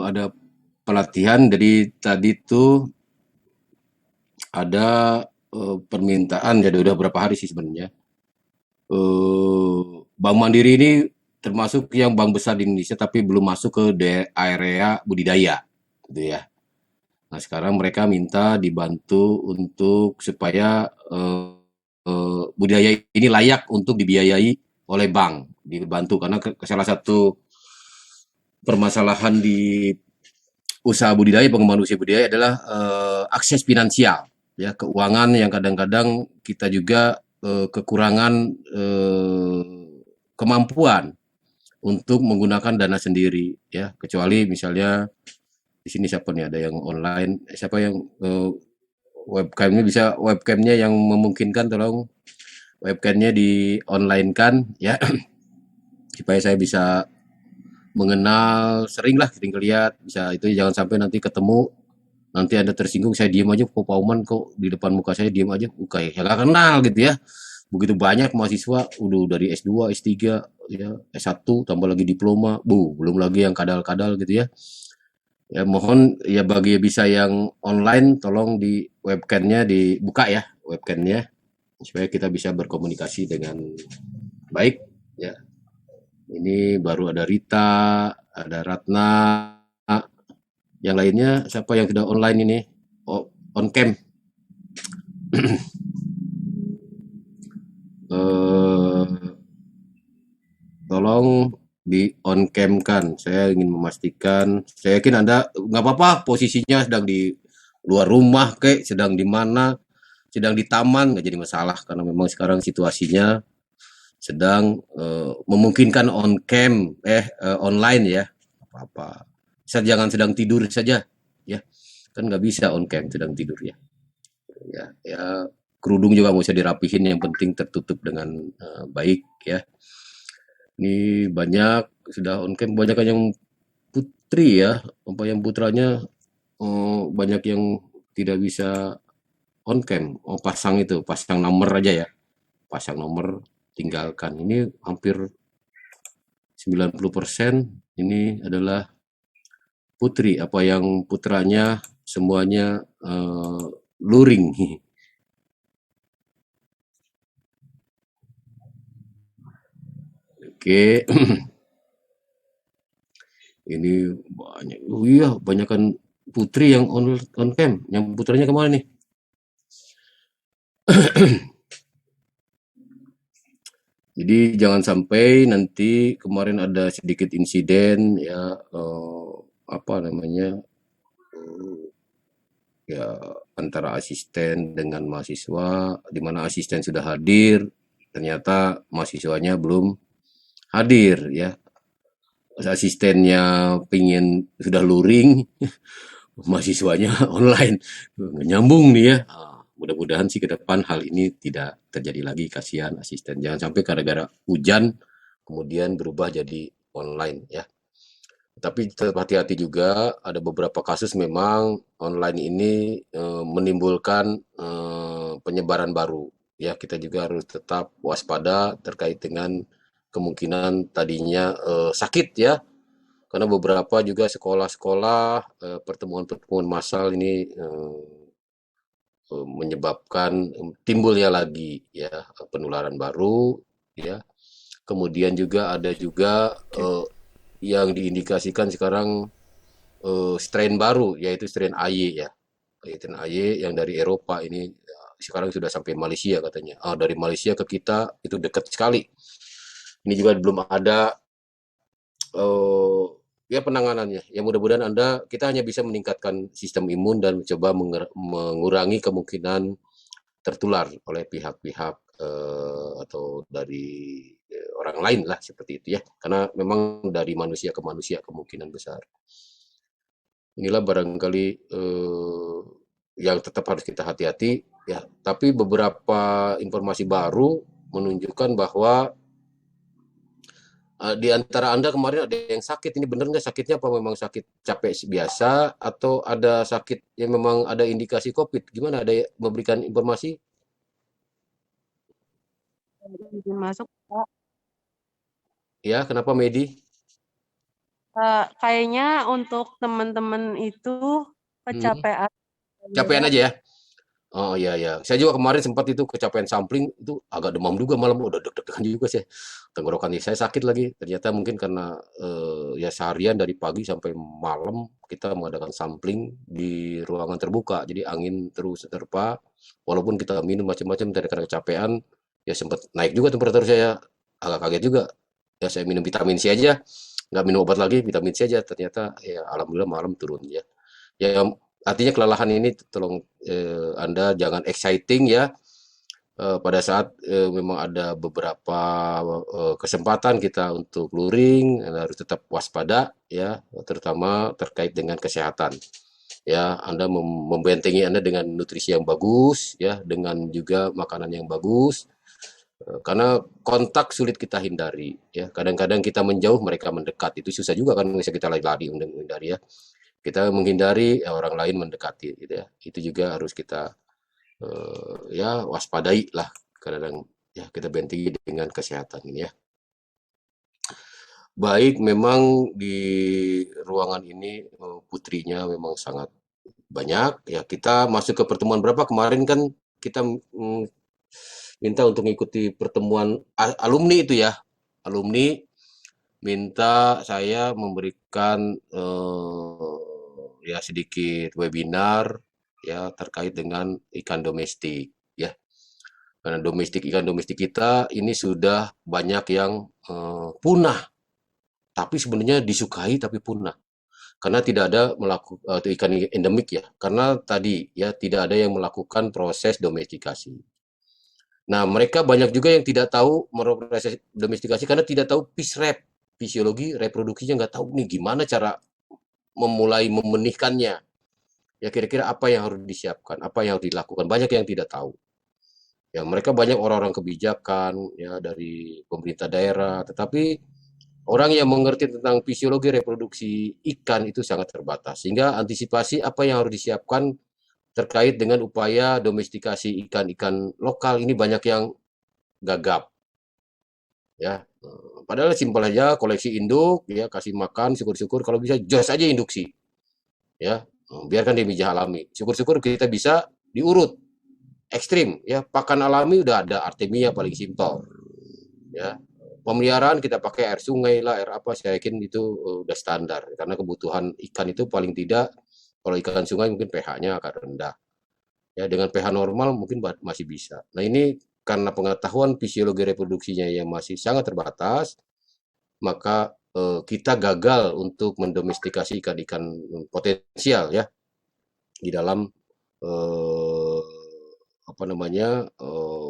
ada pelatihan. Jadi tadi tuh ada permintaan, jadi udah berapa hari sih sebenarnya. Bank Mandiri ini termasuk yang bank besar di Indonesia, tapi belum masuk ke area budidaya, gitu ya. Nah sekarang mereka minta dibantu untuk supaya budidaya ini layak untuk dibiayai oleh bank, dibantu karena salah satu permasalahan di usaha budidaya, pengembangan usaha budidaya adalah akses finansial, ya, keuangan yang kadang-kadang kita juga kekurangan kemampuan untuk menggunakan dana sendiri, ya, kecuali misalnya di sini siapa nih, ada yang online, siapa yang webcamnya bisa, webcamnya yang memungkinkan, tolong webcamnya di online kan, ya, supaya saya bisa mengenal, sering lihat, bisa itu, jangan sampai nanti ketemu nanti Anda tersinggung, saya diem aja, kok Pak Uman kok di depan muka saya diem aja, kayak nggak kenal gitu ya. Begitu banyak mahasiswa udah dari S2, S3, ya, S1, tambah lagi diploma, belum lagi yang kadal-kadal gitu ya. Ya mohon ya bagi bisa yang online tolong di webcamnya dibuka ya, webcamnya supaya kita bisa berkomunikasi dengan baik ya. Ini baru ada Rita, ada Ratna, yang lainnya siapa yang sudah online ini? Oh, on cam. Tolong di on cam kan. Saya ingin memastikan. Saya yakin Anda nggak apa-apa posisinya sedang di luar rumah, kayak sedang di mana, sedang di taman, nggak jadi masalah karena memang sekarang situasinya sedang memungkinkan on cam, online ya, apa-apa. Jangan sedang tidur saja, ya, kan nggak bisa on cam sedang tidur ya. Ya, kerudung juga nggak usah dirapihin, yang penting tertutup dengan baik ya. Ini banyak sudah on cam, banyak yang putri ya, apa yang putranya banyak yang tidak bisa on cam. Pasang itu, pasang nomor aja ya, pasang nomor tinggalkan. Ini hampir 90% ini adalah putri, apa yang putranya semuanya luring. Oke. Ini banyak, iya banyakkan putri yang on cam, yang putranya kemana nih? Jadi jangan sampai nanti, kemarin ada sedikit insiden ya, apa namanya, ya, antara asisten dengan mahasiswa, di mana asisten sudah hadir, ternyata mahasiswanya belum hadir ya. Asistennya pingin sudah luring, mahasiswanya online, nggak nyambung nih ya. Mudah-mudahan sih ke depan hal ini tidak terjadi lagi, kasihan asisten. Jangan sampai gara-gara hujan kemudian berubah jadi online ya. Tapi tetap hati-hati juga, ada beberapa kasus memang online ini menimbulkan penyebaran baru. Ya, kita juga harus tetap waspada terkait dengan kemungkinan tadinya sakit ya. Karena beberapa juga sekolah-sekolah pertemuan-pertemuan massal ini menyebabkan timbulnya lagi ya penularan baru ya. Kemudian juga ada juga yang diindikasikan sekarang strain baru, yaitu strain AY ya. Strain AY yang dari Eropa ini sekarang sudah sampai Malaysia katanya. Dari Malaysia ke kita itu dekat sekali. Ini juga belum ada ya penanganannya. Ya mudah-mudahan kita hanya bisa meningkatkan sistem imun dan mencoba mengurangi kemungkinan tertular oleh pihak-pihak atau dari orang lain lah, seperti itu ya. Karena memang dari manusia ke manusia kemungkinan besar. Inilah barangkali yang tetap harus kita hati-hati ya. Tapi beberapa informasi baru menunjukkan bahwa di antara Anda kemarin ada yang sakit. Ini benar nggak sakitnya, apa memang sakit capek biasa atau ada sakit yang memang ada indikasi COVID? Gimana, ada memberikan informasi? Masuk Pak. Ya, kenapa Medi? Kayaknya untuk teman-teman itu Mhm. kecapean Capean juga. aja ya? Oh, iya iya. Saya juga kemarin sempat itu kecapean sampling, itu agak demam juga malam, udah deg-degan juga sih. Tenggorokan saya sakit lagi. Ternyata mungkin karena, ya seharian dari pagi sampai malam kita mengadakan sampling di ruangan terbuka, jadi angin terus terpa, walaupun kita minum macam-macam karena kecapean, ya sempat naik juga temperatur saya, agak kaget juga. Ya saya minum vitamin C aja, nggak minum obat lagi, vitamin C aja, ternyata ya alhamdulillah malam turun ya. Ya artinya kelelahan ini tolong Anda jangan exciting ya pada saat memang ada beberapa kesempatan kita untuk luring harus tetap waspada ya terutama terkait dengan kesehatan ya Anda membentengi Anda dengan nutrisi yang bagus ya dengan juga makanan yang bagus karena kontak sulit kita hindari ya kadang-kadang kita menjauh mereka mendekat itu susah juga kan bisa kita lari-lari menghindari ya kita menghindari ya, orang lain mendekati gitu ya itu juga harus kita ya waspadai lah kadang ya kita bentengi dengan kesehatan ini ya baik memang di ruangan ini putrinya memang sangat banyak ya kita masuk ke pertemuan berapa kemarin kan kita minta untuk mengikuti pertemuan alumni itu ya alumni minta saya memberikan ya sedikit webinar ya terkait dengan ikan domestik ya karena ikan domestik kita ini sudah banyak yang punah tapi sebenarnya disukai tapi punah karena tidak ada melakukan ikan endemik ya karena tadi ya tidak ada yang melakukan proses domestikasi. Nah, mereka banyak juga yang tidak tahu proses domestikasi karena tidak tahu fisiologi reproduksinya nggak tahu nih gimana cara memulai memenihkannya. Ya kira-kira apa yang harus disiapkan, apa yang harus dilakukan. Banyak yang tidak tahu. Ya mereka banyak orang-orang kebijakan ya dari pemerintah daerah, tetapi orang yang mengerti tentang fisiologi reproduksi ikan itu sangat terbatas. Sehingga antisipasi apa yang harus disiapkan terkait dengan upaya domestikasi ikan-ikan lokal ini banyak yang gagap ya. Padahal simpel aja koleksi induk ya kasih makan syukur-syukur kalau bisa jos aja induksi ya. Biarkan dia mijah alami. Syukur-syukur kita bisa diurut ekstrim ya. Pakan alami udah ada artemia paling simpel ya. Pemeliharaan kita pakai air sungai lah, air apa saya yakin itu udah standar karena kebutuhan ikan itu paling tidak kalau ikan sungai mungkin pH-nya akan rendah. Ya dengan pH normal mungkin masih bisa. Nah, ini karena pengetahuan fisiologi reproduksinya yang masih sangat terbatas, maka kita gagal untuk mendomestikasi ikan-ikan potensial ya di dalam eh, apa namanya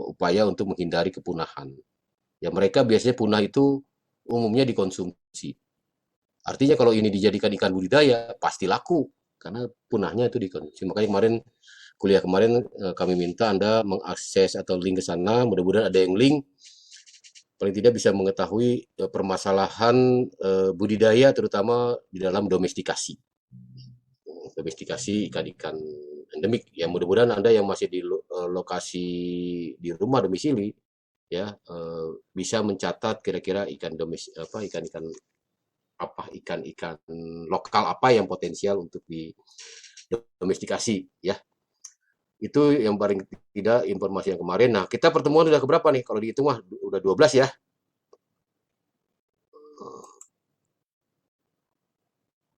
upaya untuk menghindari kepunahan. Ya mereka biasanya punah itu umumnya dikonsumsi. Artinya kalau ini dijadikan ikan budidaya pasti laku karena punahnya itu dikonsumsi. Makanya kemarin kuliah kemarin kami minta Anda mengakses atau link ke sana. Mudah-mudahan ada yang link paling tidak bisa mengetahui permasalahan budidaya terutama di dalam domestikasi. Domestikasi ikan-ikan endemik. Ya mudah-mudahan Anda yang masih di lokasi di rumah domisili ya bisa mencatat kira-kira ikan ikan-ikan apa ikan-ikan lokal apa yang potensial untuk didomestikasi ya itu yang paling tidak informasi yang kemarin. Nah kita pertemuan udah keberapa nih kalau dihitung mah udah 12 ya.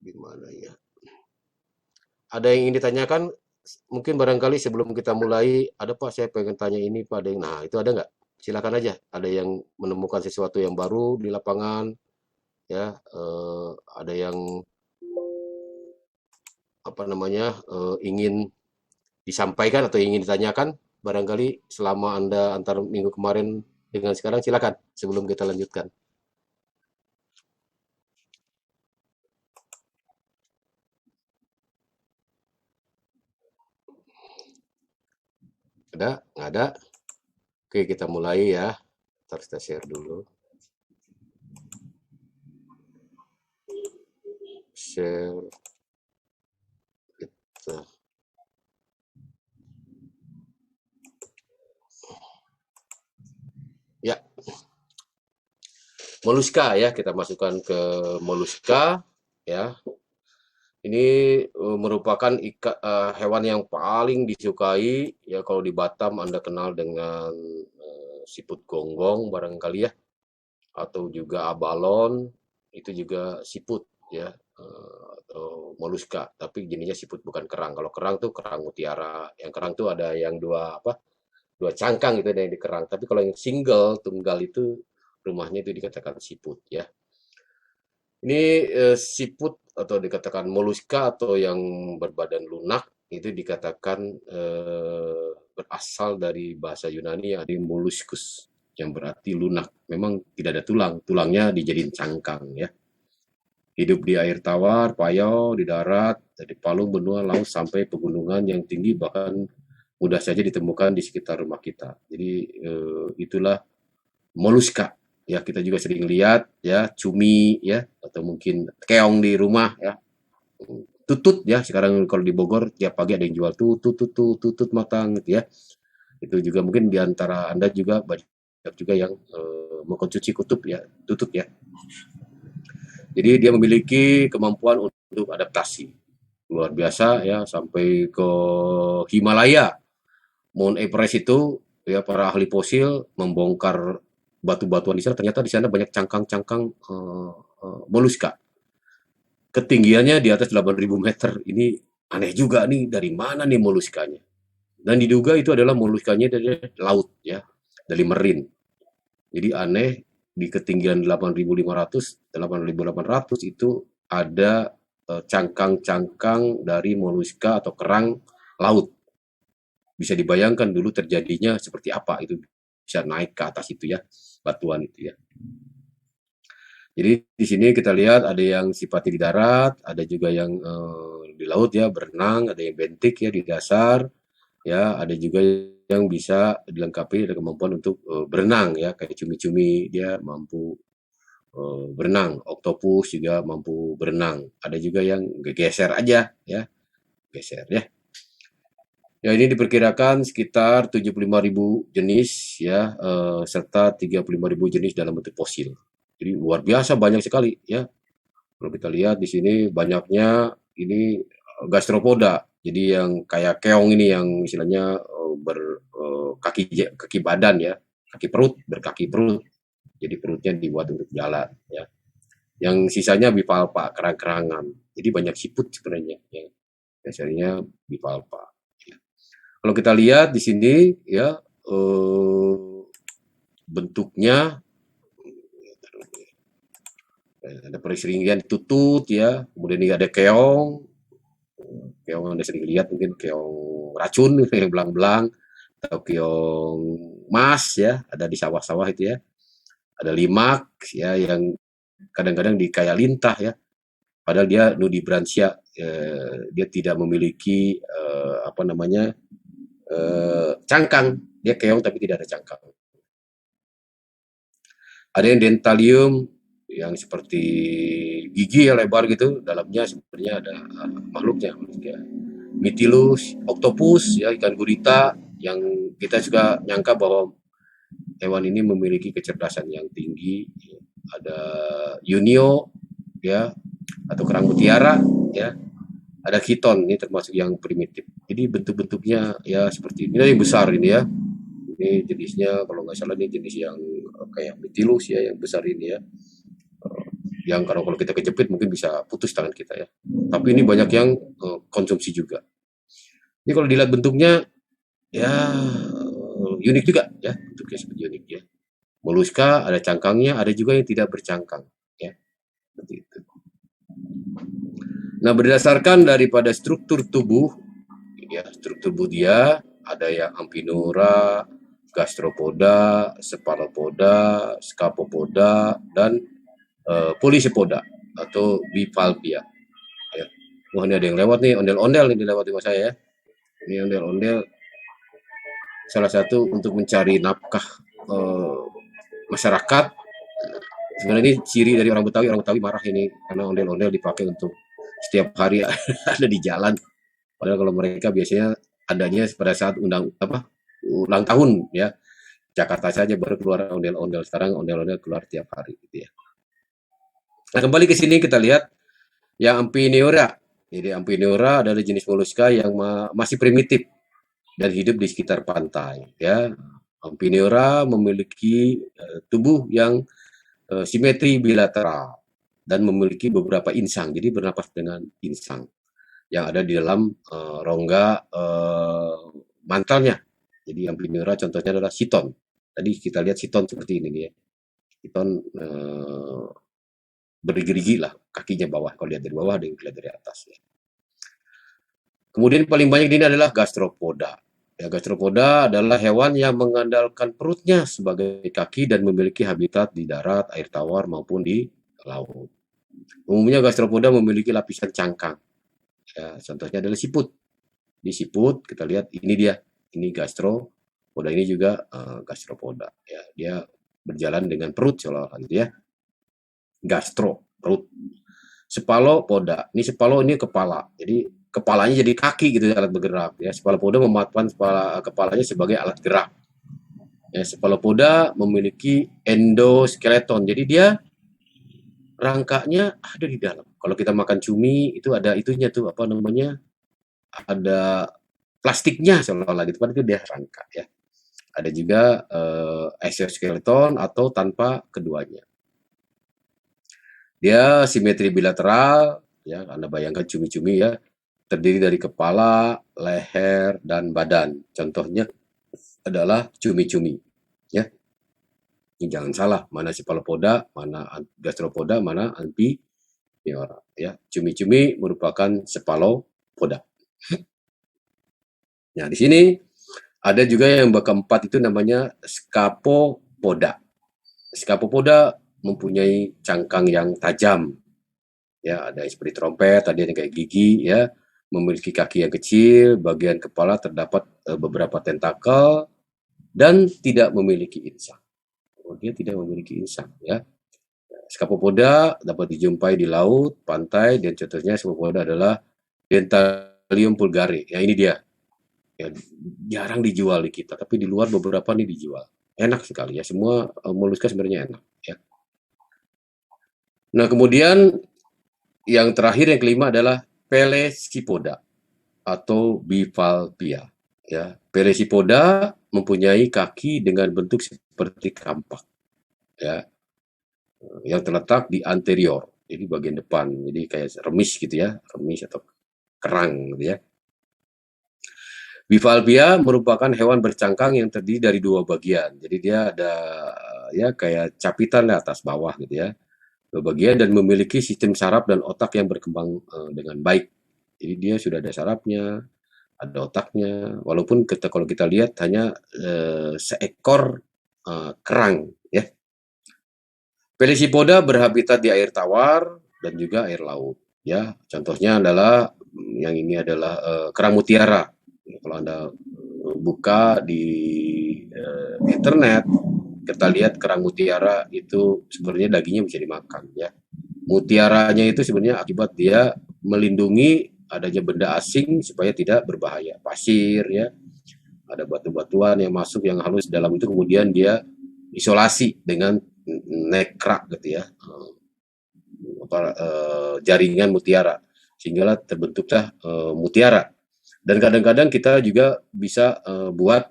Gimana ya? Ada yang ingin ditanyakan? Mungkin barangkali sebelum kita mulai, ada Pak saya pengen tanya ini Pak. Ada yang, nah itu ada nggak? Silakan aja. Ada yang menemukan sesuatu yang baru di lapangan, ya. Ada yang apa namanya ingin disampaikan atau ingin ditanyakan. Barangkali selama Anda antar minggu kemarin dengan sekarang silakan sebelum kita lanjutkan. Ada? Nggak ada? Oke, kita mulai ya. Ntar kita share dulu. Share. Gitu. Ya, moluska ya. Kita masukkan ke moluska. ya. Ini merupakan hewan yang paling disukai ya kalau di Batam Anda kenal dengan siput gonggong barangkali ya, atau juga abalon, itu juga siput ya, atau moluska, tapi jenisnya siput bukan kerang. Kalau kerang tuh kerang mutiara, yang kerang tuh ada yang dua cangkang itu ada yang di kerang. Tapi kalau yang single tunggal itu rumahnya itu dikatakan siput ya. Ini siput atau dikatakan moluska atau yang berbadan lunak itu dikatakan berasal dari bahasa Yunani yang ada molluscus yang berarti lunak. Memang tidak ada tulang, tulangnya dijadiin cangkang ya. Hidup di air tawar, payau, di darat, dari palung, benua, laut sampai pegunungan yang tinggi bahkan mudah saja ditemukan di sekitar rumah kita. Jadi itulah moluska. Ya, kita juga sering lihat ya cumi ya atau mungkin keong di rumah ya. Tutut ya, sekarang kalau di Bogor tiap pagi ada yang jual tutut matang gitu ya. Itu juga mungkin di antara Anda juga banyak juga yang mengkonsumsi tutut ya. Jadi dia memiliki kemampuan untuk adaptasi luar biasa ya, sampai ke Himalaya, Mount Everest itu ya, para ahli fosil membongkar batu-batuan di sana, ternyata di sana banyak cangkang-cangkang moluska. Ketinggiannya di atas 8.000 meter. Ini aneh juga nih, dari mana nih moluskanya? Dan diduga itu adalah moluskanya dari laut ya, dari marine. Jadi aneh, di ketinggian 8.500, 8.800 itu ada cangkang-cangkang dari moluska atau kerang laut. Bisa dibayangkan dulu terjadinya seperti apa itu, bisa naik ke atas itu ya, batuan itu ya. Jadi di sini kita lihat ada yang sifatnya di darat, ada juga yang di laut ya, berenang, ada yang bentik ya di dasar, ya, ada juga yang bisa dilengkapi dengan kemampuan untuk berenang ya, kayak cumi-cumi dia mampu berenang, oktopus juga mampu berenang. Ada juga yang geser aja ya, geser ya. Ya, ini diperkirakan sekitar 75.000 jenis ya, serta 35.000 jenis dalam bentuk fosil. Jadi luar biasa banyak sekali ya. Kalau kita lihat di sini banyaknya ini gastropoda. Jadi yang kayak keong ini yang istilahnya kaki badan ya, berkaki perut. Jadi perutnya dibuat untuk jalan ya. Yang sisanya bivalva, kerang-kerangan. Jadi banyak siput sebenarnya ya. Biasanya bivalva. Kalau kita lihat di sini ya, bentuknya ada perseringian tutut ya, kemudian ini ada keong Anda sering lihat mungkin keong racun yang belang-belang, atau keong mas ya, ada di sawah-sawah itu ya. Ada limak ya yang kadang-kadang di kayak lintah ya, padahal dia nudibranchia, dia tidak memiliki cangkang, dia keong tapi tidak ada cangkang. Ada yang dentalium yang seperti gigi yang lebar gitu, dalamnya sebenarnya ada makhluknya. Mytilus, octopus ya, ikan gurita, yang kita juga nyangka bahwa hewan ini memiliki kecerdasan yang tinggi. Ada Unio ya, atau kerang mutiara ya. Ada kiton, ini termasuk yang primitif. Jadi bentuk-bentuknya ya seperti ini. Ini yang besar ini ya. Ini jenisnya kalau nggak salah ini jenis yang kayak Mytilus ya, yang besar ini ya. Yang kalau kita kejepit mungkin bisa putus tangan kita ya. Tapi ini banyak yang konsumsi juga. Ini kalau dilihat bentuknya ya unik juga ya, bentuknya seperti unik ya. Moluska ada cangkangnya, ada juga yang tidak bercangkang ya. Seperti itu. Nah, berdasarkan daripada struktur tubuh ya, struktur tubuh dia ada yang Amphinuora, Gastropoda, Cephalopoda, Scapopoda, dan Polycephoda atau Bivalvia. Ya. Wah, ini ada yang lewat nih, ondel-ondel ini lewat di rumah saya ya. Ini ondel-ondel salah satu untuk mencari nafkah masyarakat. Sebenarnya ini ciri dari orang Betawi marah ini karena ondel-ondel dipakai untuk setiap hari ada di jalan. Padahal kalau mereka biasanya adanya pada saat ulang tahun ya. Jakarta saja baru keluar ondel-ondel, sekarang ondel-ondel keluar tiap hari gitu ya. Nah, kembali ke sini kita lihat Yang Amphineura. Jadi Amphineura adalah jenis moluska yang masih primitif dan hidup di sekitar pantai. Ya, Amphineura memiliki tubuh yang simetri bilateral dan memiliki beberapa insang. Jadi bernapas dengan insang yang ada di dalam rongga mantelnya. Jadi Amphineura contohnya adalah Chiton. Tadi kita lihat Chiton seperti ini dia. Chiton bergerigi lah kakinya bawah. Kalau lihat dari bawah ada yang lihat dari atas. Ya. Kemudian paling banyak ini adalah gastropoda. Ya, gastropoda adalah hewan yang mengandalkan perutnya sebagai kaki dan memiliki habitat di darat, air tawar maupun di laut. Umumnya gastropoda memiliki lapisan cangkang. Ya, contohnya adalah siput. Di siput kita lihat ini dia, ini gastropoda, ini juga gastropoda. Ya, dia berjalan dengan perut seolah-olah gitu ya. Gastro, perut. Cephalopoda. Ini cephalo ini kepala. Jadi kepalanya jadi kaki gitu alat bergerak ya. Cephalopoda memanfaatkan kepalanya sebagai alat gerak. Ya, cephalopoda memiliki endoskeleton. Jadi dia rangkanya ada di dalam. Kalau kita makan cumi itu ada itunya tuh apa namanya? Ada plastiknya seolah-olah gitu. Padahal itu dia rangka ya. Ada juga exoskeleton atau tanpa keduanya. Dia simetri bilateral ya, Anda bayangkan cumi-cumi ya, terdiri dari kepala, leher, dan badan. Contohnya adalah cumi-cumi. Ya, ini jangan salah, mana cephalopoda, mana gastropoda, mana Amphineura. Ya, cumi-cumi merupakan cephalopoda. Nah, di sini ada juga yang keempat itu namanya scapopoda. Scapopoda mempunyai cangkang yang tajam. Ya, ada seperti trompet, tadi ada kayak gigi ya. Memiliki kaki yang kecil, bagian kepala terdapat beberapa tentakel dan tidak memiliki insang. Dia tidak memiliki insang ya. Scapopoda dapat dijumpai di laut, pantai, dan contohnya scapopoda adalah Dentalium vulgare. Ya ini dia. Ya, jarang dijual di kita, tapi di luar beberapa nih dijual. Enak sekali ya, semua moluska sebenarnya enak ya. Nah, kemudian yang terakhir yang kelima adalah Pelecipoda atau Bivalvia. Ya, Pelecipoda mempunyai kaki dengan bentuk seperti kampak. Ya, yang terletak di anterior, jadi bagian depan, jadi kayak remis gitu ya, remis atau kerang gitu ya. Bivalvia merupakan hewan bercangkang yang terdiri dari dua bagian, jadi dia ada ya kayak capitan di atas bawah gitu ya, dua bagian dan memiliki sistem saraf dan otak yang berkembang dengan baik. Jadi dia sudah ada sarafnya, ada otaknya, walaupun kalau kita lihat hanya seekor kerang ya. Pelecipoda berhabitat di air tawar dan juga air laut. Ya, contohnya adalah yang ini adalah kerang mutiara. Kalau Anda buka di internet, kita lihat kerang mutiara itu sebenarnya dagingnya bisa dimakan. Ya, mutiaranya itu sebenarnya akibat dia melindungi adanya benda asing supaya tidak berbahaya. Pasir, ya, ada batu-batuan yang masuk yang halus dalam itu kemudian dia isolasi dengan nekra gitu ya, jaringan mutiara sehingga terbentuklah mutiara. Dan kadang-kadang kita juga bisa buat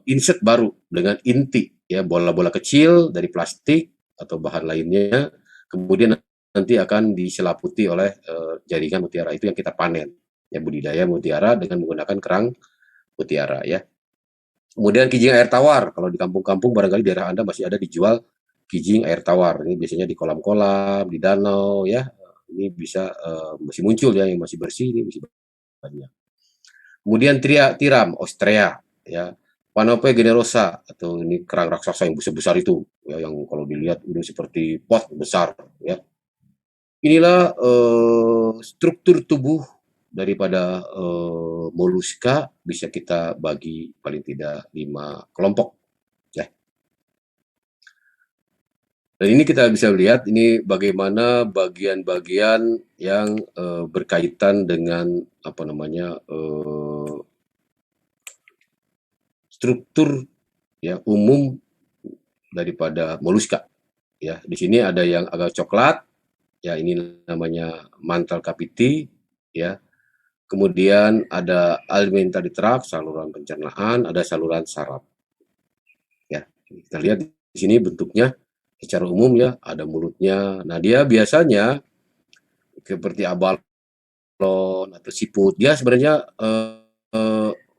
insert baru dengan inti ya, bola-bola kecil dari plastik atau bahan lainnya, kemudian nanti akan diselaputi oleh jaringan mutiara itu yang kita panen ya, budidaya mutiara dengan menggunakan kerang mutiara ya. Kemudian kijing air tawar, kalau di kampung-kampung barangkali daerah Anda masih ada dijual kijing air tawar. Ini biasanya di kolam-kolam, di danau ya. Ini bisa masih muncul ya, yang masih bersih ini masih banyak. Kemudian tiram, ostrea ya. Panope generosa atau ini kerang raksasa yang besar-besar itu ya, yang kalau dilihat ini seperti pot besar ya. Inilah struktur tubuh daripada moluska, bisa kita bagi paling tidak 5 kelompok ya. Dan ini kita bisa lihat ini bagaimana bagian-bagian yang berkaitan dengan apa namanya struktur ya umum daripada moluska ya. Di sini ada yang agak coklat ya ini namanya mantle cavity, ya. Kemudian ada alimentary tract, saluran pencernaan, ada saluran saraf. Ya, kita lihat di sini bentuknya secara umum ya, ada mulutnya. Nah, dia biasanya seperti abalon atau siput. Dia sebenarnya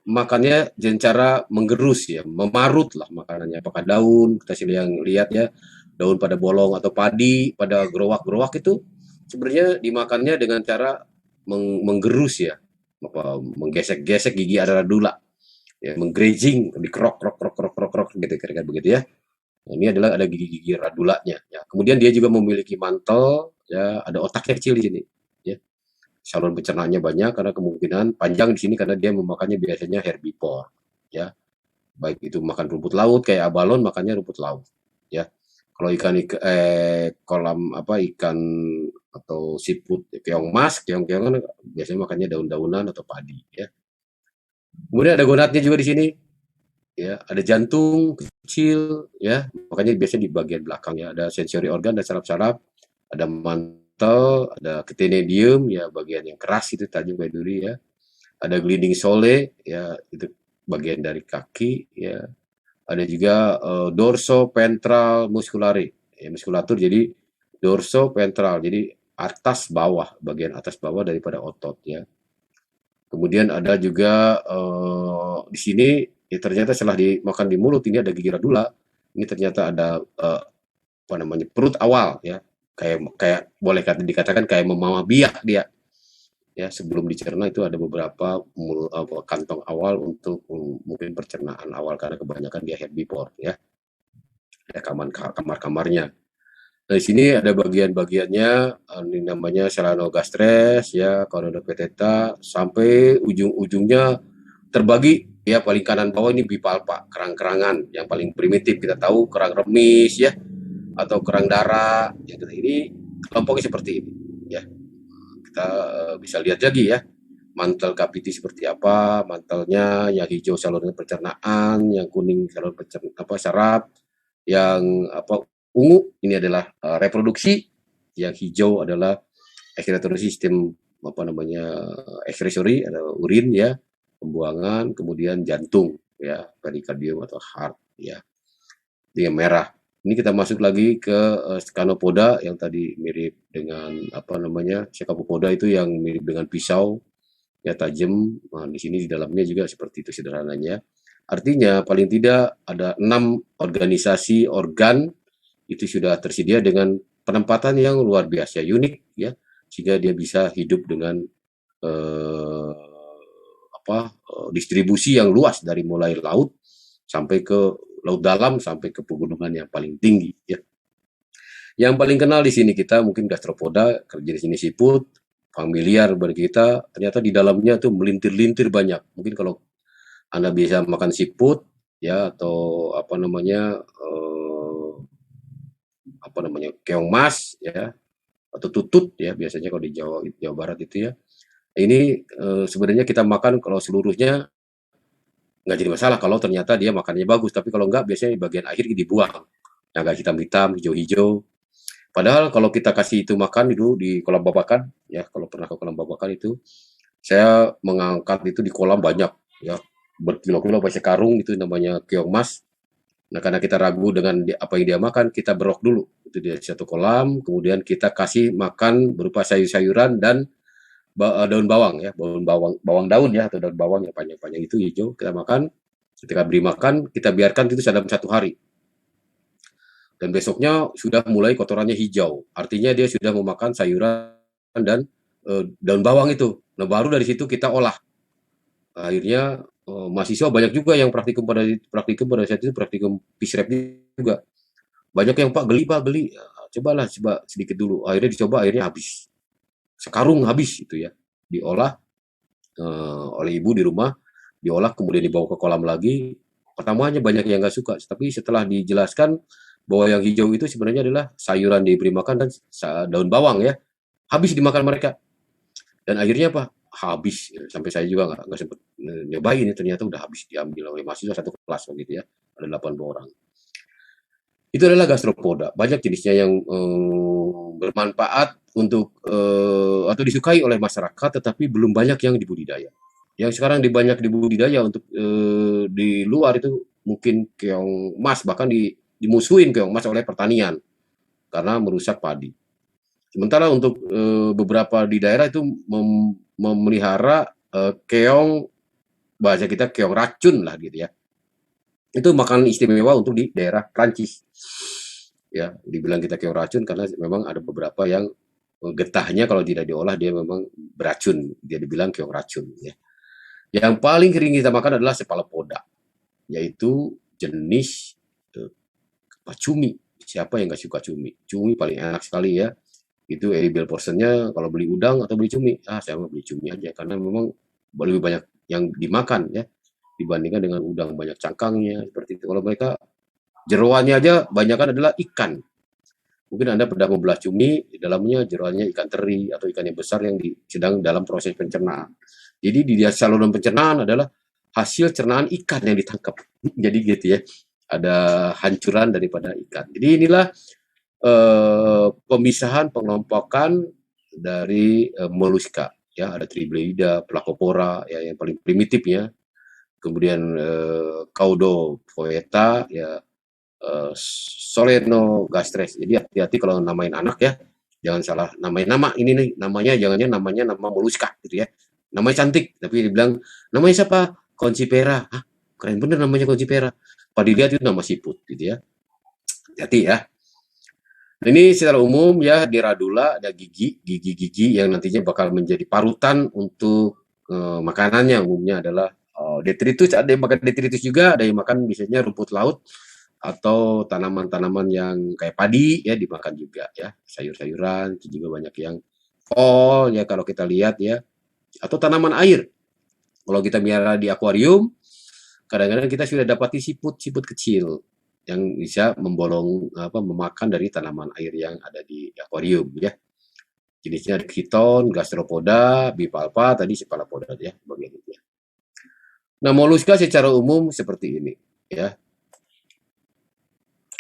makannya dengan cara menggerus ya, memarut lah makanannya. Apakah daun, kita sih yang lihat ya, daun pada bolong atau padi pada gerowak-gerowak itu sebenarnya dimakannya dengan cara menggerus ya, apa menggesek-gesek gigi radula ya, menggrazing, dikerok krok krok krok krok krok gitu kira-kira begitu ya. Nah, ini adalah ada gigi-gigi radulanya ya. Kemudian dia juga memiliki mantel ya, ada otaknya kecil di sini ya. Saluran pencernaannya banyak karena kemungkinan panjang di sini karena dia memakannya biasanya herbivore ya. Baik itu makan rumput laut kayak abalon makannya rumput laut ya. Kalau kolam apa ikan atau siput keong mas, keong-keong kan biasanya makannya daun-daunan atau padi ya. Kemudian ada gonadnya juga di sini ya, ada jantung kecil ya, makanya biasanya di bagian belakang ya, ada sensory organ, ada saraf-saraf, ada mantel, ada ctenodium ya, bagian yang keras itu tajam kayak duri ya, ada gliding sole ya, itu bagian dari kaki ya, ada juga dorsoventral musculare ya, muskulatur jadi dorsoventral jadi atas bawah, bagian atas bawah daripada otot ya. Kemudian ada juga di sini ya, ternyata setelah dimakan di mulut ini ada gigi radula. Ini ternyata ada apa namanya perut awal ya, kayak kayak boleh dikatakan kayak memamah biak dia. Ya sebelum dicerna itu ada beberapa kantong awal untuk mungkin pencernaan awal karena kebanyakan dia herbivore ya. Ada kamar-kamarnya. Nah, di sini ada bagian-bagiannya, ini namanya selanogastrus ya, corynopeteta, sampai ujung-ujungnya terbagi ya, paling kanan bawah ini bipalpa, kerang-kerangan yang paling primitif kita tahu, kerang remis ya, atau kerang darah. Ya, ini kelompoknya seperti ini ya. Kita bisa lihat lagi ya, mantel cavity seperti apa, mantelnya yang hijau saluran pencernaan, yang kuning saluran pencernaan saraf, yang ungu ini adalah reproduksi, yang hijau adalah excretory system apa namanya excretory, ada urin ya, pembuangan, kemudian jantung ya, perikardium atau heart ya. Ini yang merah. Ini kita masuk lagi ke Scanopoda yang tadi mirip dengan apa namanya, Cephalopoda itu yang mirip dengan pisau ya, tajam. Nah, di sini di dalamnya juga seperti itu sederhananya. Artinya paling tidak ada 6 organisasi organ itu sudah tersedia dengan penempatan yang luar biasa unik ya, sehingga dia bisa hidup dengan distribusi yang luas dari mulai laut sampai ke laut dalam sampai ke pegunungan yang paling tinggi ya. Yang paling kenal di sini kita mungkin gastropoda, kerja di sini siput, familiar bagi kita, ternyata di dalamnya tuh melintir-lintir banyak. Mungkin kalau Anda bisa makan siput ya, atau apa namanya keong mas ya, atau tutut ya, biasanya kalau di Jawa Barat itu ya. Ini sebenarnya kita makan kalau seluruhnya nggak jadi masalah kalau ternyata dia makannya bagus, tapi kalau nggak biasanya di bagian akhir dibuang, yang agak hitam-hitam, hijau-hijau. Padahal kalau kita kasih itu makan itu di kolam babakan ya, kalau pernah ke kolam babakan itu, saya mengangkat itu di kolam banyak ya, berkilo-kilo banyak karung itu namanya keong mas. Nah, karena kita ragu dengan apa yang dia makan, kita berok dulu itu di satu kolam, kemudian kita kasih makan berupa sayur-sayuran dan daun bawang ya, bawang daun ya, atau daun bawang yang panjang-panjang itu hijau, kita makan. Ketika beri makan, kita biarkan itu dalam 1 hari. Dan besoknya sudah mulai kotorannya hijau. Artinya dia sudah memakan sayuran dan daun bawang itu. Nah, baru dari situ kita olah. Akhirnya mahasiswa banyak juga yang praktikum pada saat itu, praktikum PISREP juga. Banyak yang Pak geli. Coba sedikit dulu. Akhirnya dicoba, akhirnya habis. Sekarung habis itu ya. Diolah oleh ibu di rumah, diolah kemudian dibawa ke kolam lagi. Pertamanya banyak yang nggak suka, tapi setelah dijelaskan bahwa yang hijau itu sebenarnya adalah sayuran diberi makan dan daun bawang ya, habis dimakan mereka. Dan akhirnya apa? Habis. Sampai saya juga nggak sempat nyobain, ternyata udah habis diambil oleh mahasiswa satu kelas begitu ya, ada 80 orang. Itu adalah gastropoda. Banyak jenisnya yang bermanfaat untuk atau disukai oleh masyarakat, tetapi belum banyak yang dibudidaya. Yang sekarang banyak dibudidaya untuk di luar itu mungkin keong emas, bahkan dimusuhin keong emas oleh pertanian karena merusak padi. Sementara untuk beberapa di daerah itu memelihara keong, bahasa kita keong racun lah gitu ya. Itu makanan istimewa untuk di daerah Prancis. Ya, dibilang kita keong racun karena memang ada beberapa yang getahnya kalau tidak diolah dia memang beracun. Dia dibilang keong racun ya. Yang paling sering kita makan adalah cephalopoda, yaitu jenis cumi. Siapa yang nggak suka cumi? Cumi paling enak sekali ya. Itu edible portionnya kalau beli udang atau beli cumi. Saya mau beli cumi aja karena memang lebih banyak yang dimakan ya dibandingkan dengan udang, banyak cangkangnya seperti itu. Kalau mereka jeroannya aja banyakan adalah ikan. Mungkin Anda pernah membelah cumi, di dalamnya jeroannya ikan teri atau ikan yang besar yang sedang dalam proses pencernaan. Jadi di saluran pencernaan adalah hasil cernaan ikan yang ditangkap. Jadi gitu ya, ada hancuran daripada ikan. Jadi inilah pemisahan pengelompokan dari moluska. Ya, ada Tribleida, Placopora, ya yang paling primitif ya. Kemudian Caudofoeta, ya Solenogastres. Jadi hati-hati kalau namain anak ya, jangan salah namain nama ini nih, namanya nama moluska gitu ya. Namanya cantik, tapi dibilang namanya siapa? Concipera. Keren bener namanya Concipera. Pada dilihat itu nama siput gitu ya. Hati ya. Nah, ini secara umum ya di radula ada gigi yang nantinya bakal menjadi parutan untuk makanannya. Umumnya adalah detritus, ada yang makan detritus juga, ada yang makan biasanya rumput laut atau tanaman-tanaman yang kayak padi ya dimakan juga ya, sayur-sayuran itu juga banyak yang kol ya kalau kita lihat ya, atau tanaman air. Kalau kita miara di akuarium, kadang-kadang kita sudah dapati siput-siput kecil yang bisa memakan dari tanaman air yang ada di akuarium ya. Jenisnya ada Khiton, Gastropoda, Bivalva, tadi Cephalopoda ya bagian itu ya. Nah, moluska secara umum seperti ini ya.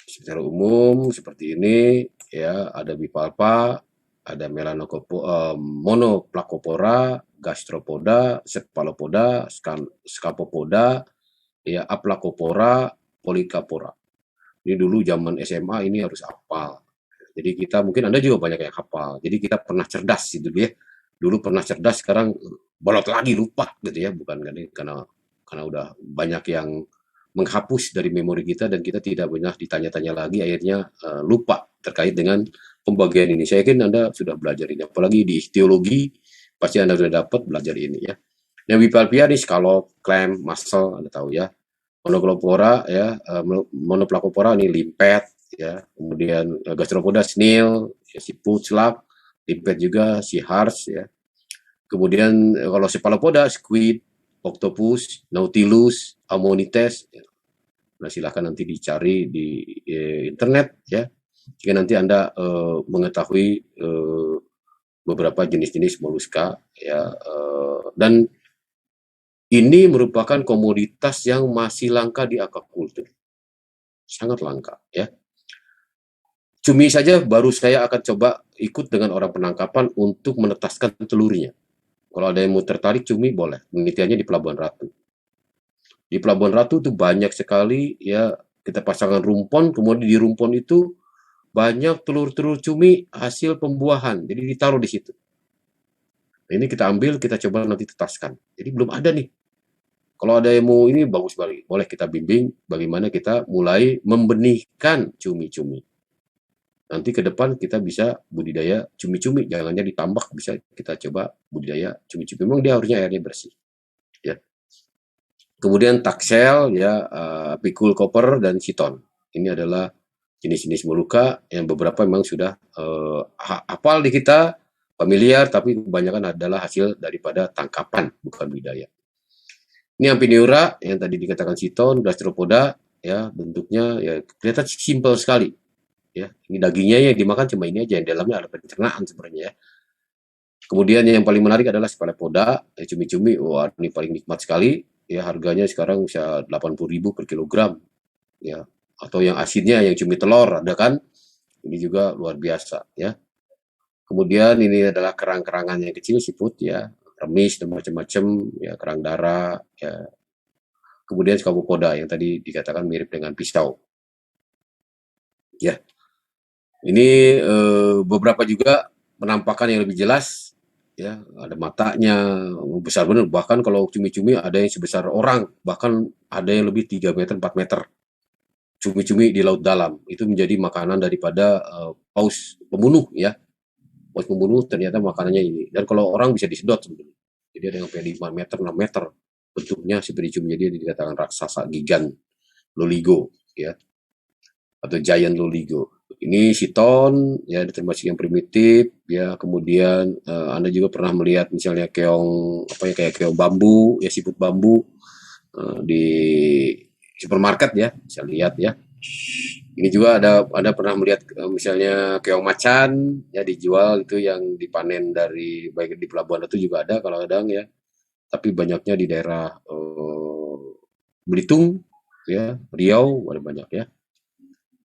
Secara umum seperti ini ya, ada Bivalva, ada Monoplacopora, Gastropoda, Cephalopoda, Scapopoda, ya Aplacopora, Polycapora. Ini dulu zaman SMA ini harus hafal. Jadi kita mungkin Anda juga banyak yang hafal. Jadi kita pernah cerdas gitu ya. Dulu pernah cerdas, sekarang bolot lagi lupa gitu ya. Bukan karena udah banyak yang menghapus dari memori kita dan kita tidak pernah ditanya-tanya lagi, akhirnya lupa terkait dengan pembagian ini. Saya yakin Anda sudah belajar ini, apalagi di teologi pasti Anda sudah dapat belajar ini ya. Nah, Bivalvia ini scallop, clam, mussel, Anda tahu ya. Monoplacopora ya, Monoplacopora ini limpet ya, kemudian Gastropoda snail, ya, siput, selak, limpet juga si hars ya. Kemudian kalau Cephalopoda squid, octopus, nautilus, ammonites. Ya. Nah, silahkan nanti dicari di internet ya, jika nanti Anda mengetahui beberapa jenis-jenis moluska ya, dan ini merupakan komoditas yang masih langka di aquaculture. Sangat langka ya. Cumi saja baru saya akan coba ikut dengan orang penangkapan untuk menetaskan telurnya. Kalau ada yang mau tertarik cumi boleh, penelitiannya di Pelabuhan Ratu. Di Pelabuhan Ratu itu banyak sekali ya, kita pasangkan rumpon, kemudian di rumpon itu banyak telur-telur cumi hasil pembuahan, jadi ditaruh di situ. Nah, ini kita ambil, kita coba nanti tetaskan. Jadi belum ada nih. Kalau ada yang mau ini bagus sekali, boleh kita bimbing bagaimana kita mulai membenihkan cumi-cumi. Nanti ke depan kita bisa budidaya cumi-cumi, jangannya ditambak, bisa kita coba budidaya cumi-cumi. Memang dia harusnya airnya bersih. Ya. Kemudian taksel, ya, pikul koper dan siton. Ini adalah jenis-jenis moluka yang beberapa memang sudah hafal di kita, familiar, tapi kebanyakan adalah hasil daripada tangkapan, bukan budidaya. Ini Amphineura yang tadi dikatakan siton, Gastropoda, ya bentuknya ya kelihatan simpel sekali. Ya, ini dagingnya yang dimakan cuma ini aja, yang dalamnya ada pencernaan sebenarnya ya. Kemudian yang paling menarik adalah Cephalopoda, cumi-cumi, wah ini paling nikmat sekali. Ya harganya sekarang bisa 80.000 per kilogram. Ya, atau yang asinnya yang cumi telur ada kan, ini juga luar biasa ya. Kemudian ini adalah kerang-kerangan yang kecil siput ya, remis dan macam-macam ya, kerang darah ya. Kemudian scapupoda yang tadi dikatakan mirip dengan pisau ya. Ini beberapa juga penampakan yang lebih jelas ya, ada matanya besar benar, bahkan kalau cumi-cumi ada yang sebesar orang, bahkan ada yang lebih 3 meter 4 meter cumi-cumi di laut dalam. Itu menjadi makanan daripada paus pembunuh ya. Paus pembunuh ternyata makanannya ini, dan kalau orang bisa disedot sebenarnya, jadi ada yang sampai 5 meter 6 meter bentuknya seperti cumi, jadi dikatakan raksasa gigan loligo ya, atau giant loligo. Ini siton ya, termasuk yang primitif ya. Kemudian Anda juga pernah melihat misalnya keong apa ya, kayak keong bambu ya, siput bambu di supermarket ya, bisa lihat ya. Ini juga ada pernah melihat misalnya keong macan ya, dijual itu yang dipanen dari baik di pelabuhan itu juga ada kalau kadang ya. Tapi banyaknya di daerah Belitung ya, Riau ada banyak ya.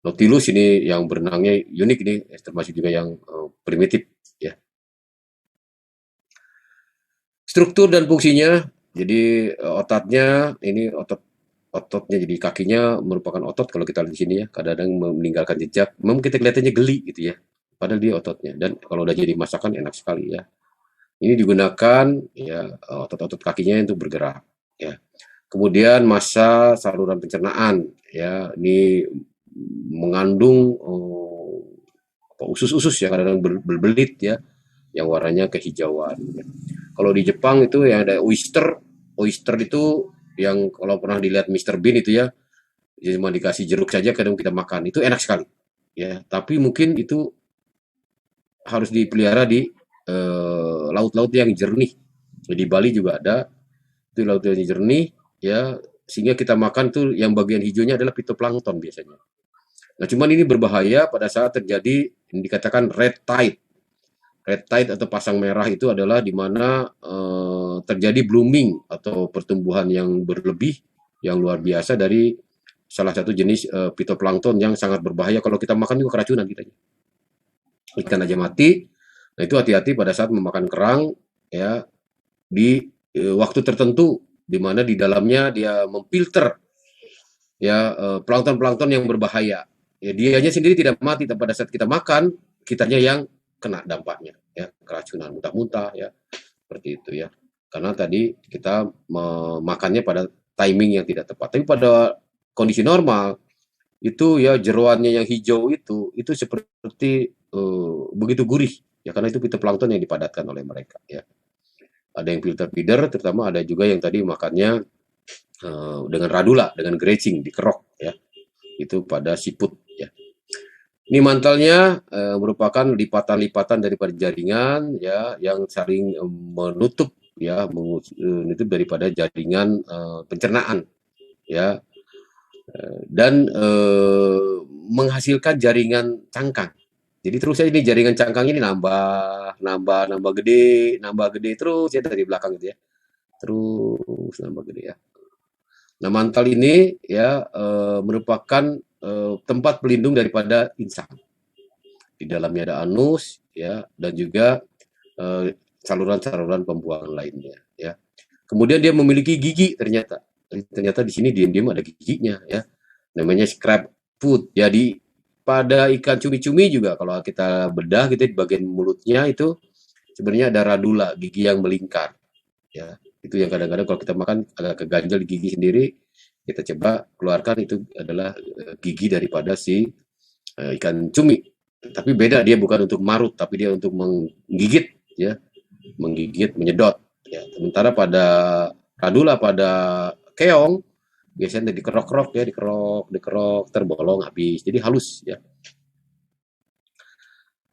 Nautilus ini yang berenangnya unik, ini termasuk juga yang primitif ya. Struktur dan fungsinya, jadi ototnya ini ototnya, jadi kakinya merupakan otot kalau kita lihat di sini ya, kadang-kadang meninggalkan jejak, memang kita kelihatannya geli gitu ya, padahal dia ototnya, dan kalau udah jadi masakan enak sekali ya. Ini digunakan ya otot-otot kakinya untuk bergerak ya. Kemudian massa saluran pencernaan ya, ini mengandung usus-usus ya, kadang-kadang berbelit ya, yang warnanya kehijauan ya. Kalau di Jepang itu yang ada oyster itu yang kalau pernah dilihat Mr. Bean itu ya, cuma dikasih jeruk saja kadang kita makan, itu enak sekali ya. Tapi mungkin itu harus dipelihara di laut-laut yang jernih. Di Bali juga ada itu laut yang jernih ya, sehingga kita makan tuh yang bagian hijaunya adalah phytoplankton biasanya. Nah, cuman ini berbahaya pada saat terjadi yang dikatakan red tide. Red tide atau pasang merah itu adalah di mana terjadi blooming atau pertumbuhan yang berlebih yang luar biasa dari salah satu jenis phytoplankton yang sangat berbahaya. Kalau kita makan juga keracunan kita. Ikan aja mati. Nah, itu hati-hati pada saat memakan kerang ya, di waktu tertentu di mana di dalamnya dia memfilter ya plankton-plankton yang berbahaya. Ya, dianya sendiri tidak mati, tapi pada saat kita makan, kitanya yang kena dampaknya ya, keracunan muntah-muntah ya, seperti itu ya. Karena tadi kita memakannya pada timing yang tidak tepat. Tapi pada kondisi normal itu ya, jeroannya yang hijau itu seperti begitu gurih ya, karena itu phytoplankton yang dipadatkan oleh mereka ya. Ada yang filter feeder, terutama ada juga yang tadi makannya dengan radula, dengan grecing, dikerok ya, itu pada siput ya. Ini mantelnya merupakan lipatan-lipatan daripada jaringan ya, yang saling menutup ya, menutup daripada jaringan pencernaan ya, dan menghasilkan jaringan cangkang. Jadi terus saja ini jaringan cangkang ini nambah gede terus ya dari belakang gitu ya, terus nambah gede ya. Nah, mantel ini ya merupakan tempat pelindung daripada insan. Di dalamnya ada anus ya, dan juga saluran-saluran pembuangan lainnya ya. Kemudian dia memiliki gigi ternyata. Ternyata di sini diam-diam ada giginya ya. Namanya scrap food. Jadi pada ikan cumi-cumi juga kalau kita bedah gitu di bagian mulutnya itu sebenarnya ada radula, gigi yang melingkar ya. Itu yang kadang-kadang kalau kita makan agak keganjal di gigi sendiri, kita coba keluarkan, itu adalah gigi daripada si ikan cumi. Tapi beda, dia bukan untuk marut, tapi dia untuk menggigit ya, menggigit, menyedot ya. Sementara pada radula, pada keong biasanya dikerok-kerok ya, dikerok terbolong habis, jadi halus ya.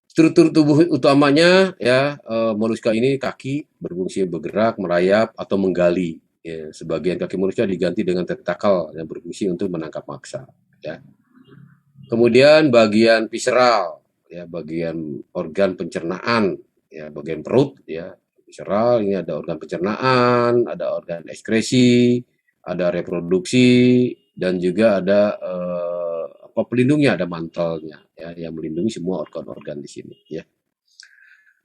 Struktur tubuh utamanya ya, moluska ini kaki berfungsi bergerak, merayap atau menggali ya. Sebagian kaki moluska diganti dengan tentakel yang berfungsi untuk menangkap mangsa ya. Kemudian bagian visceral ya, bagian organ pencernaan ya, bagian perut ya. Visceral ini ada organ pencernaan, ada organ ekskresi, ada reproduksi, dan juga ada apa pelindungnya, ada mantelnya ya yang melindungi semua organ-organ di sini ya.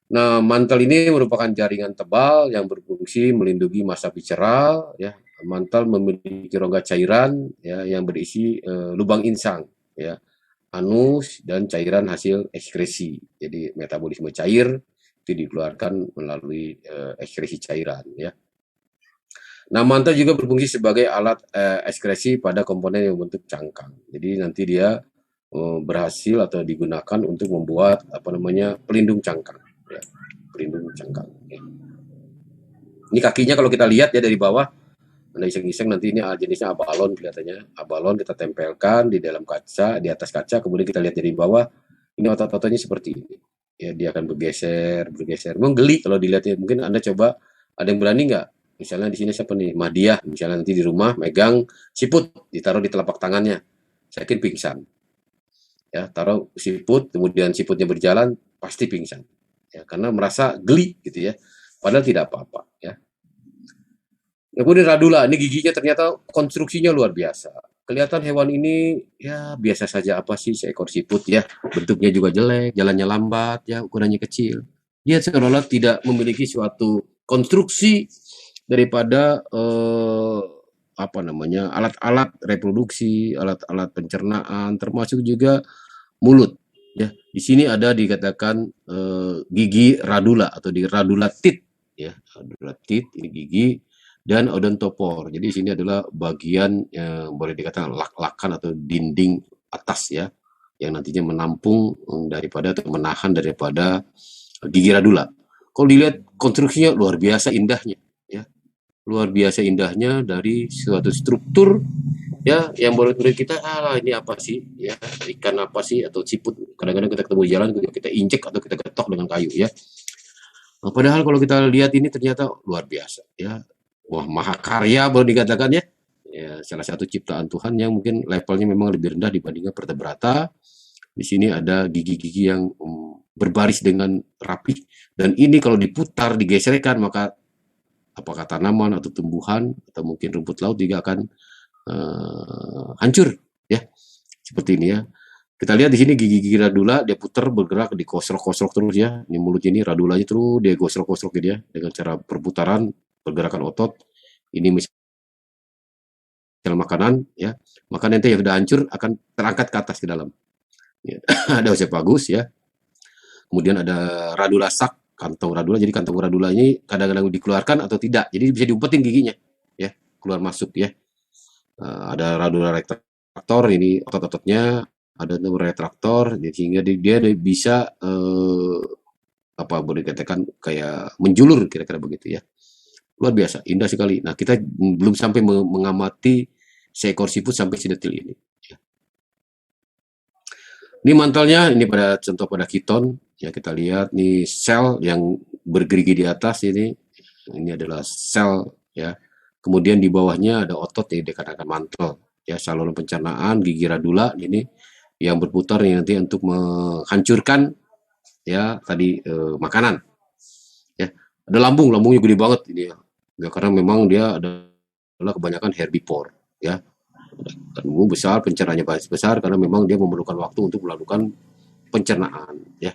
Nah, mantel ini merupakan jaringan tebal yang berfungsi melindungi massa visceral ya. Mantel memiliki rongga cairan ya yang berisi lubang insang ya, anus dan cairan hasil ekskresi. Jadi metabolisme cair itu dikeluarkan melalui ekskresi cairan ya. Nah, mantel juga berfungsi sebagai alat ekskresi pada komponen yang membentuk cangkang. Jadi nanti dia berhasil atau digunakan untuk membuat apa namanya pelindung cangkang. Ya, pelindung cangkang. Ya. Ini kakinya kalau kita lihat ya dari bawah, Anda iseng-iseng nanti ini jenisnya abalon kelihatannya. Abalon kita tempelkan di dalam kaca, di atas kaca, kemudian kita lihat dari bawah, ini otot-ototnya seperti ini. Ya, dia akan bergeser, bergeser. Memang geli kalau dilihatnya. Mungkin Anda coba, ada yang berani nggak? Misalnya di sini siapa nih? Madiah, misalnya nanti di rumah megang siput, ditaruh di telapak tangannya. Saya yakin pingsan. Ya, taruh siput, kemudian siputnya berjalan, pasti pingsan. Ya, karena merasa geli gitu ya. Padahal tidak apa-apa ya. Kemudian radula, ini giginya ternyata konstruksinya luar biasa. Kelihatan hewan ini ya biasa saja, apa sih, seekor siput ya. Bentuknya juga jelek, jalannya lambat ya, ukurannya kecil. Dia seolah-olah tidak memiliki suatu konstruksi daripada apa namanya, alat-alat reproduksi, alat-alat pencernaan, termasuk juga mulut. Ya, di sini ada dikatakan gigi radula atau di radula teeth ya, radula teeth ini gigi dan odontopor. Jadi di sini adalah bagian yang boleh dikatakan lak-lakan atau dinding atas ya, yang nantinya menampung daripada atau menahan daripada gigi radula. Kalau dilihat konstruksinya luar biasa indahnya ya, luar biasa indahnya dari suatu struktur ya yang menurut kita ini apa sih ya, ikan apa sih atau siput, kadang-kadang kita ketemu di jalan kita injek atau kita getok dengan kayu ya. Nah, padahal kalau kita lihat ini ternyata luar biasa ya. Wah, mahakarya boleh dikatakan ya. Ya, salah satu ciptaan Tuhan yang mungkin levelnya memang lebih rendah dibandingkan vertebrata. Di sini ada gigi-gigi yang berbaris dengan rapi, dan ini kalau diputar, digeserkan, maka apakah tanaman atau tumbuhan atau mungkin rumput laut juga akan hancur ya. Seperti ini ya. Kita lihat di sini gigi-gigi radula, dia putar, bergerak, dikosrok-kosrok terus ya. Ini mulutnya, ini radulanya terus dia gosrok-gosrok gitu ya, dengan cara perputaran pergerakan otot. Ini misal makanan ya, makanan itu yang sudah hancur akan terangkat ke atas ke dalam ya. Ada oesophagus ya, kemudian ada radula sak, kantong radula. Jadi kantong radula ini kadang-kadang dikeluarkan atau tidak, jadi bisa diumpetin giginya ya, keluar masuk ya. Ada radula retraktor, ini otot-ototnya, ada retraktor, sehingga dia bisa apa boleh dikatakan kayak menjulur, kira-kira begitu ya. Luar biasa, indah sekali. Nah, kita belum sampai mengamati seekor siput sampai sedetil ini. Ini mantelnya, ini pada contoh pada kiton ya, kita lihat nih sel yang bergerigi di atas ini adalah sel ya. Kemudian di bawahnya ada otot yang dikatakan mantel ya, saluran pencernaan, gigi radula ini yang berputar ini nanti untuk menghancurkan ya tadi makanan ya. Ada lambungnya gede banget ini ya, karena memang dia adalah kebanyakan herbivore ya. Lambung besar, pencernaannya besar karena memang dia memerlukan waktu untuk melakukan pencernaan ya.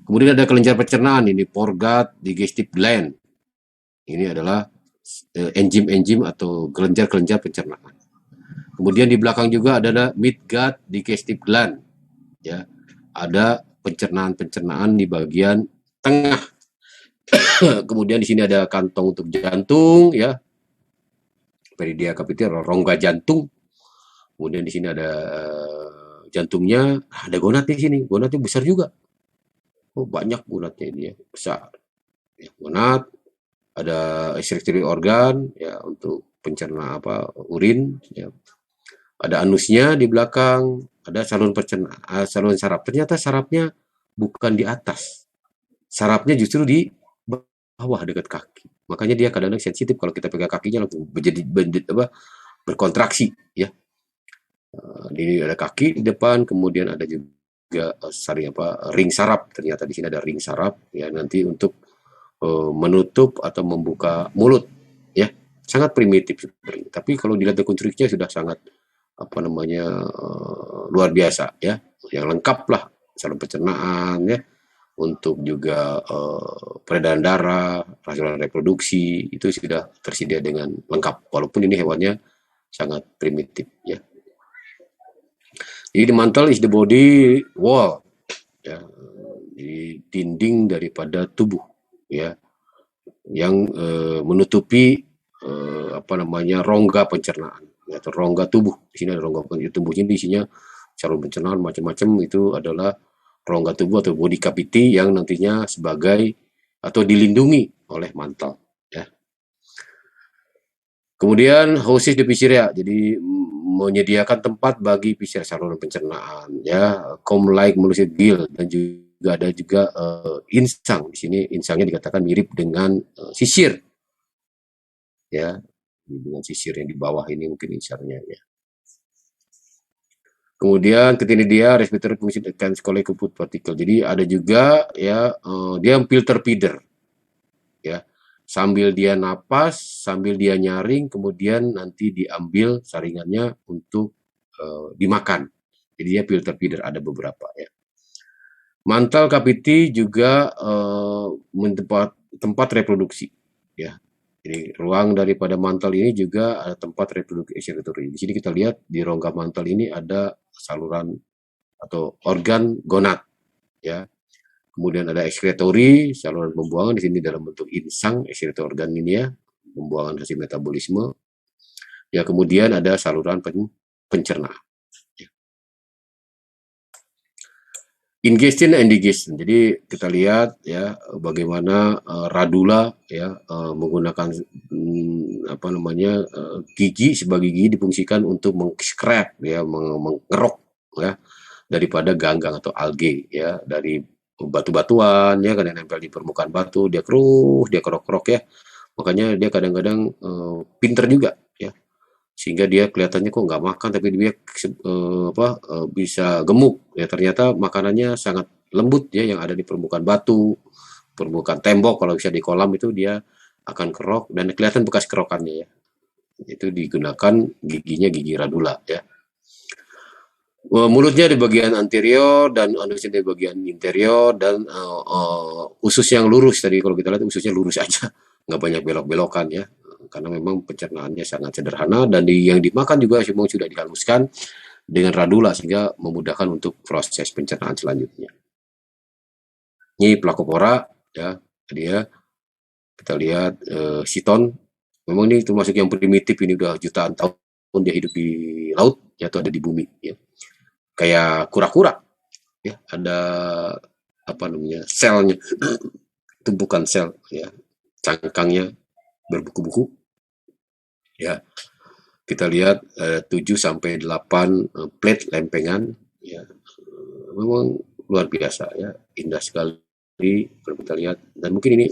Kemudian ada kelenjar pencernaan, ini foregut digestive gland. Ini adalah enzim-enzim atau kelenjar-kelenjar pencernaan. Kemudian di belakang juga ada midgut digestive gland ya. Ada pencernaan di bagian tengah. Kemudian di sini ada kantong untuk jantung ya, peridia capitale, rongga jantung. Kemudian di sini ada jantungnya, ada gonad di sini, gonadnya besar juga. Oh, banyak gonadnya ini ya, besar. Ya, gonad, ada excretory organ ya untuk pencerna urin ya. Ada anusnya di belakang, ada saluran pencernaan, saluran saraf. Ternyata sarafnya bukan di atas, sarafnya justru di bawah dekat kaki. Makanya dia kadang-kadang sensitif kalau kita pegang kakinya langsung berkontraksi ya. Ini ada kaki di depan, kemudian ada juga ring saraf. Ternyata di sini ada ring saraf ya, nanti untuk menutup atau membuka mulut ya. Sangat primitif sebenarnya, tapi kalau dilihat konstruksinya sudah sangat apa namanya luar biasa ya, yang lengkap lah, saluran pencernaan ya, untuk juga peredaran darah, saluran reproduksi itu sudah tersedia dengan lengkap, walaupun ini hewannya sangat primitif ya. Jadi the mantle is the body wall ya, di dinding daripada tubuh ya, yang menutupi apa namanya rongga pencernaan ya, atau rongga tubuh. Di sini ada rongga tubuh, ini isinya saluran pencernaan macam-macam, itu adalah rongga tubuh atau body cavity yang nantinya sebagai atau dilindungi oleh mantel ya. Kemudian houses de Pisciria, jadi menyediakan tempat bagi Pisciria saluran pencernaan ya, comb-like molluscid gill, dan juga ada juga insang. Di sini insangnya dikatakan mirip dengan sisir ya, dengan sisir yang di bawah ini mungkin insangnya ya. Kemudian Ctenidia respiratory function can collect food particle. Jadi ada juga ya dia filter feeder ya. Sambil dia napas, sambil dia nyaring, kemudian nanti diambil saringannya untuk dimakan. Jadi dia filter feeder, ada beberapa ya. Mantle cavity juga tempat reproduksi ya. Jadi ruang daripada mantel ini juga ada tempat reproduksi excretory. Di sini kita lihat di rongga mantel ini ada saluran atau organ gonad ya. Kemudian ada excretory, saluran pembuangan, di sini dalam bentuk insang, excretory organ ini ya, pembuangan hasil metabolisme. Ya, kemudian ada saluran pencernaan. Ya. Ingestion and digestion. Jadi kita lihat ya bagaimana radula ya menggunakan apa namanya gigi, sebagai gigi difungsikan untuk meng-scrap ya, mengerok ya daripada ganggang atau algae ya, dari batu-batuan ya, kadang nempel di permukaan batu, dia keruh, dia kerok-kerok ya, makanya dia kadang-kadang pinter juga ya, sehingga dia kelihatannya kok nggak makan tapi dia bisa gemuk ya, ternyata makanannya sangat lembut ya, yang ada di permukaan batu, permukaan tembok, kalau bisa di kolam itu dia akan kerok dan kelihatan bekas kerokannya ya, itu digunakan giginya, gigi radula ya. Mulutnya di bagian anterior dan anusnya di bagian interior, dan usus yang lurus. Tadi kalau kita lihat ususnya lurus aja, nggak banyak belok-belokan ya, karena memang pencernaannya sangat sederhana, dan yang dimakan juga sudah dihaluskan dengan radula sehingga memudahkan untuk proses pencernaan selanjutnya. Ini Placopora ya, dia kita lihat siton, memang ini termasuk yang primitif, ini udah jutaan tahun dia hidup di laut ya, atau ada di bumi ya. Kayak kura-kura ya, ada apa namanya selnya, tumpukan sel ya, cangkangnya berbuku-buku ya. Kita lihat 7 sampai 8 plate lempengan ya, memang luar biasa ya, indah sekali kalau kita lihat, dan mungkin ini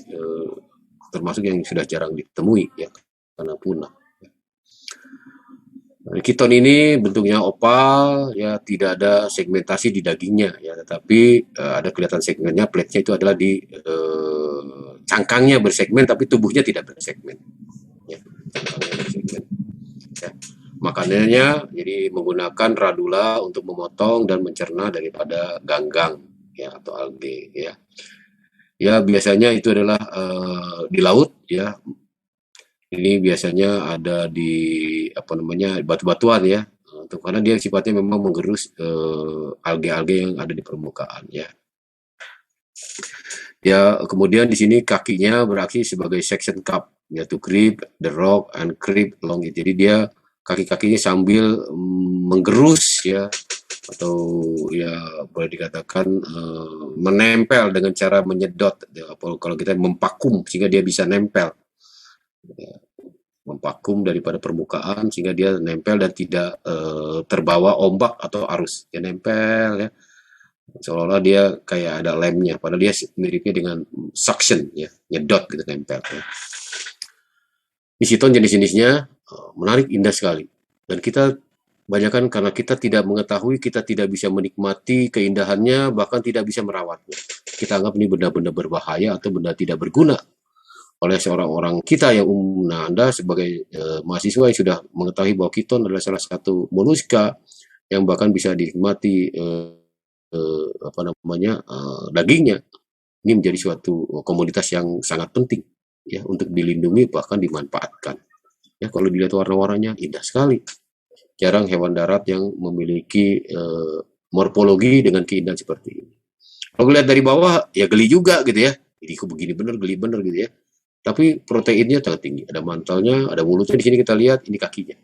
termasuk yang sudah jarang ditemui ya, karena punah. Kiton ini bentuknya opal ya, tidak ada segmentasi di dagingnya ya, tetapi ada kelihatan segmennya, plate-nya itu adalah di cangkangnya bersegmen tapi tubuhnya tidak bersegmen ya, cangkangnya bersegmen ya. Makanannya jadi menggunakan radula untuk memotong dan mencerna daripada ganggang ya, atau algae ya. Ya biasanya itu adalah di laut ya. Ini biasanya ada di apa namanya batu-batuan ya, karena dia sifatnya memang menggerus alge-alge yang ada di permukaan ya. Ya kemudian di sini kakinya beraksi sebagai section cup ya, to grip the rock and creep along it. Jadi dia kaki-kakinya sambil menggerus ya, atau ya boleh dikatakan menempel dengan cara menyedot ya, kalau kita mempakum sehingga dia bisa nempel ya, mempakum daripada permukaan sehingga dia nempel dan tidak terbawa ombak atau arus, dia nempel ya, seolah-olah dia kayak ada lemnya, padahal dia miripnya dengan suction ya, nyedot gitu, nempel ya. Di siton jenis-jenisnya menarik, indah sekali, dan kita banyakkan karena kita tidak mengetahui, kita tidak bisa menikmati keindahannya, bahkan tidak bisa merawatnya. Kita anggap ini benda-benda berbahaya atau benda tidak berguna. oleh seorang orang kita yang umum. Nah, Anda sebagai mahasiswa yang sudah mengetahui bahwa kiton adalah salah satu moluska yang bahkan bisa dinikmati dagingnya, ini menjadi suatu komoditas yang sangat penting ya untuk dilindungi bahkan dimanfaatkan. Ya, kalau dilihat warna-warnanya indah sekali. Jarang hewan darat yang memiliki morfologi dengan keindahan seperti ini. Kalau lihat dari bawah ya geli juga gitu ya. Ini kok begini bener, geli bener gitu ya. Tapi proteinnya sangat tinggi. Ada mantelnya, ada mulutnya di sini kita lihat, ini kakinya.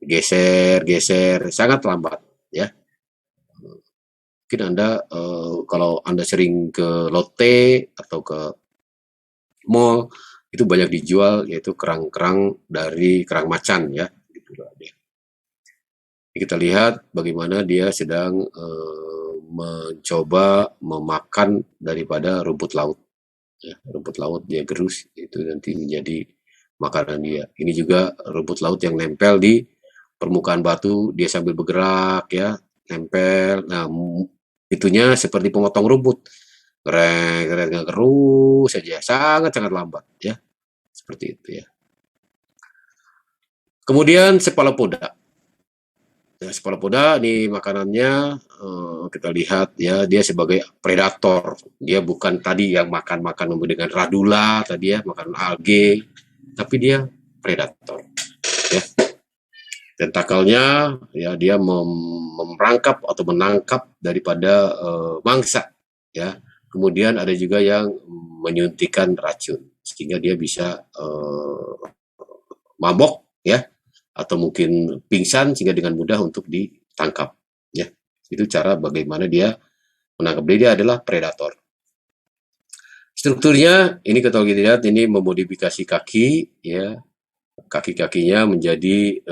Geser, sangat lambat ya. Mungkin Anda kalau Anda sering ke Lotte atau ke mall itu banyak dijual yaitu kerang-kerang dari kerang macan ya. Kita lihat bagaimana dia sedang mencoba memakan daripada rumput laut. Ya, rumput laut dia gerus, itu nanti menjadi makanan dia. Ini juga rumput laut yang nempel di permukaan batu, dia sambil bergerak ya, nempel. Nah, itunya seperti pemotong rumput. Keren, gerus saja, sangat-sangat lambat ya. Seperti itu ya. Kemudian cephalopoda. Ya, cephalopoda ini makanannya kita lihat ya dia sebagai predator. Dia bukan tadi yang makan dengan radula tadi ya, makan alge, tapi dia predator. Ya. Tentakelnya ya dia merangkap atau menangkap daripada mangsa ya. Kemudian ada juga yang menyuntikkan racun sehingga dia bisa mabok ya, atau mungkin pingsan sehingga dengan mudah untuk ditangkap ya. Itu cara bagaimana dia menangkap. Dia adalah predator. Strukturnya ini kita lihat ini memodifikasi kaki ya, kaki-kakinya menjadi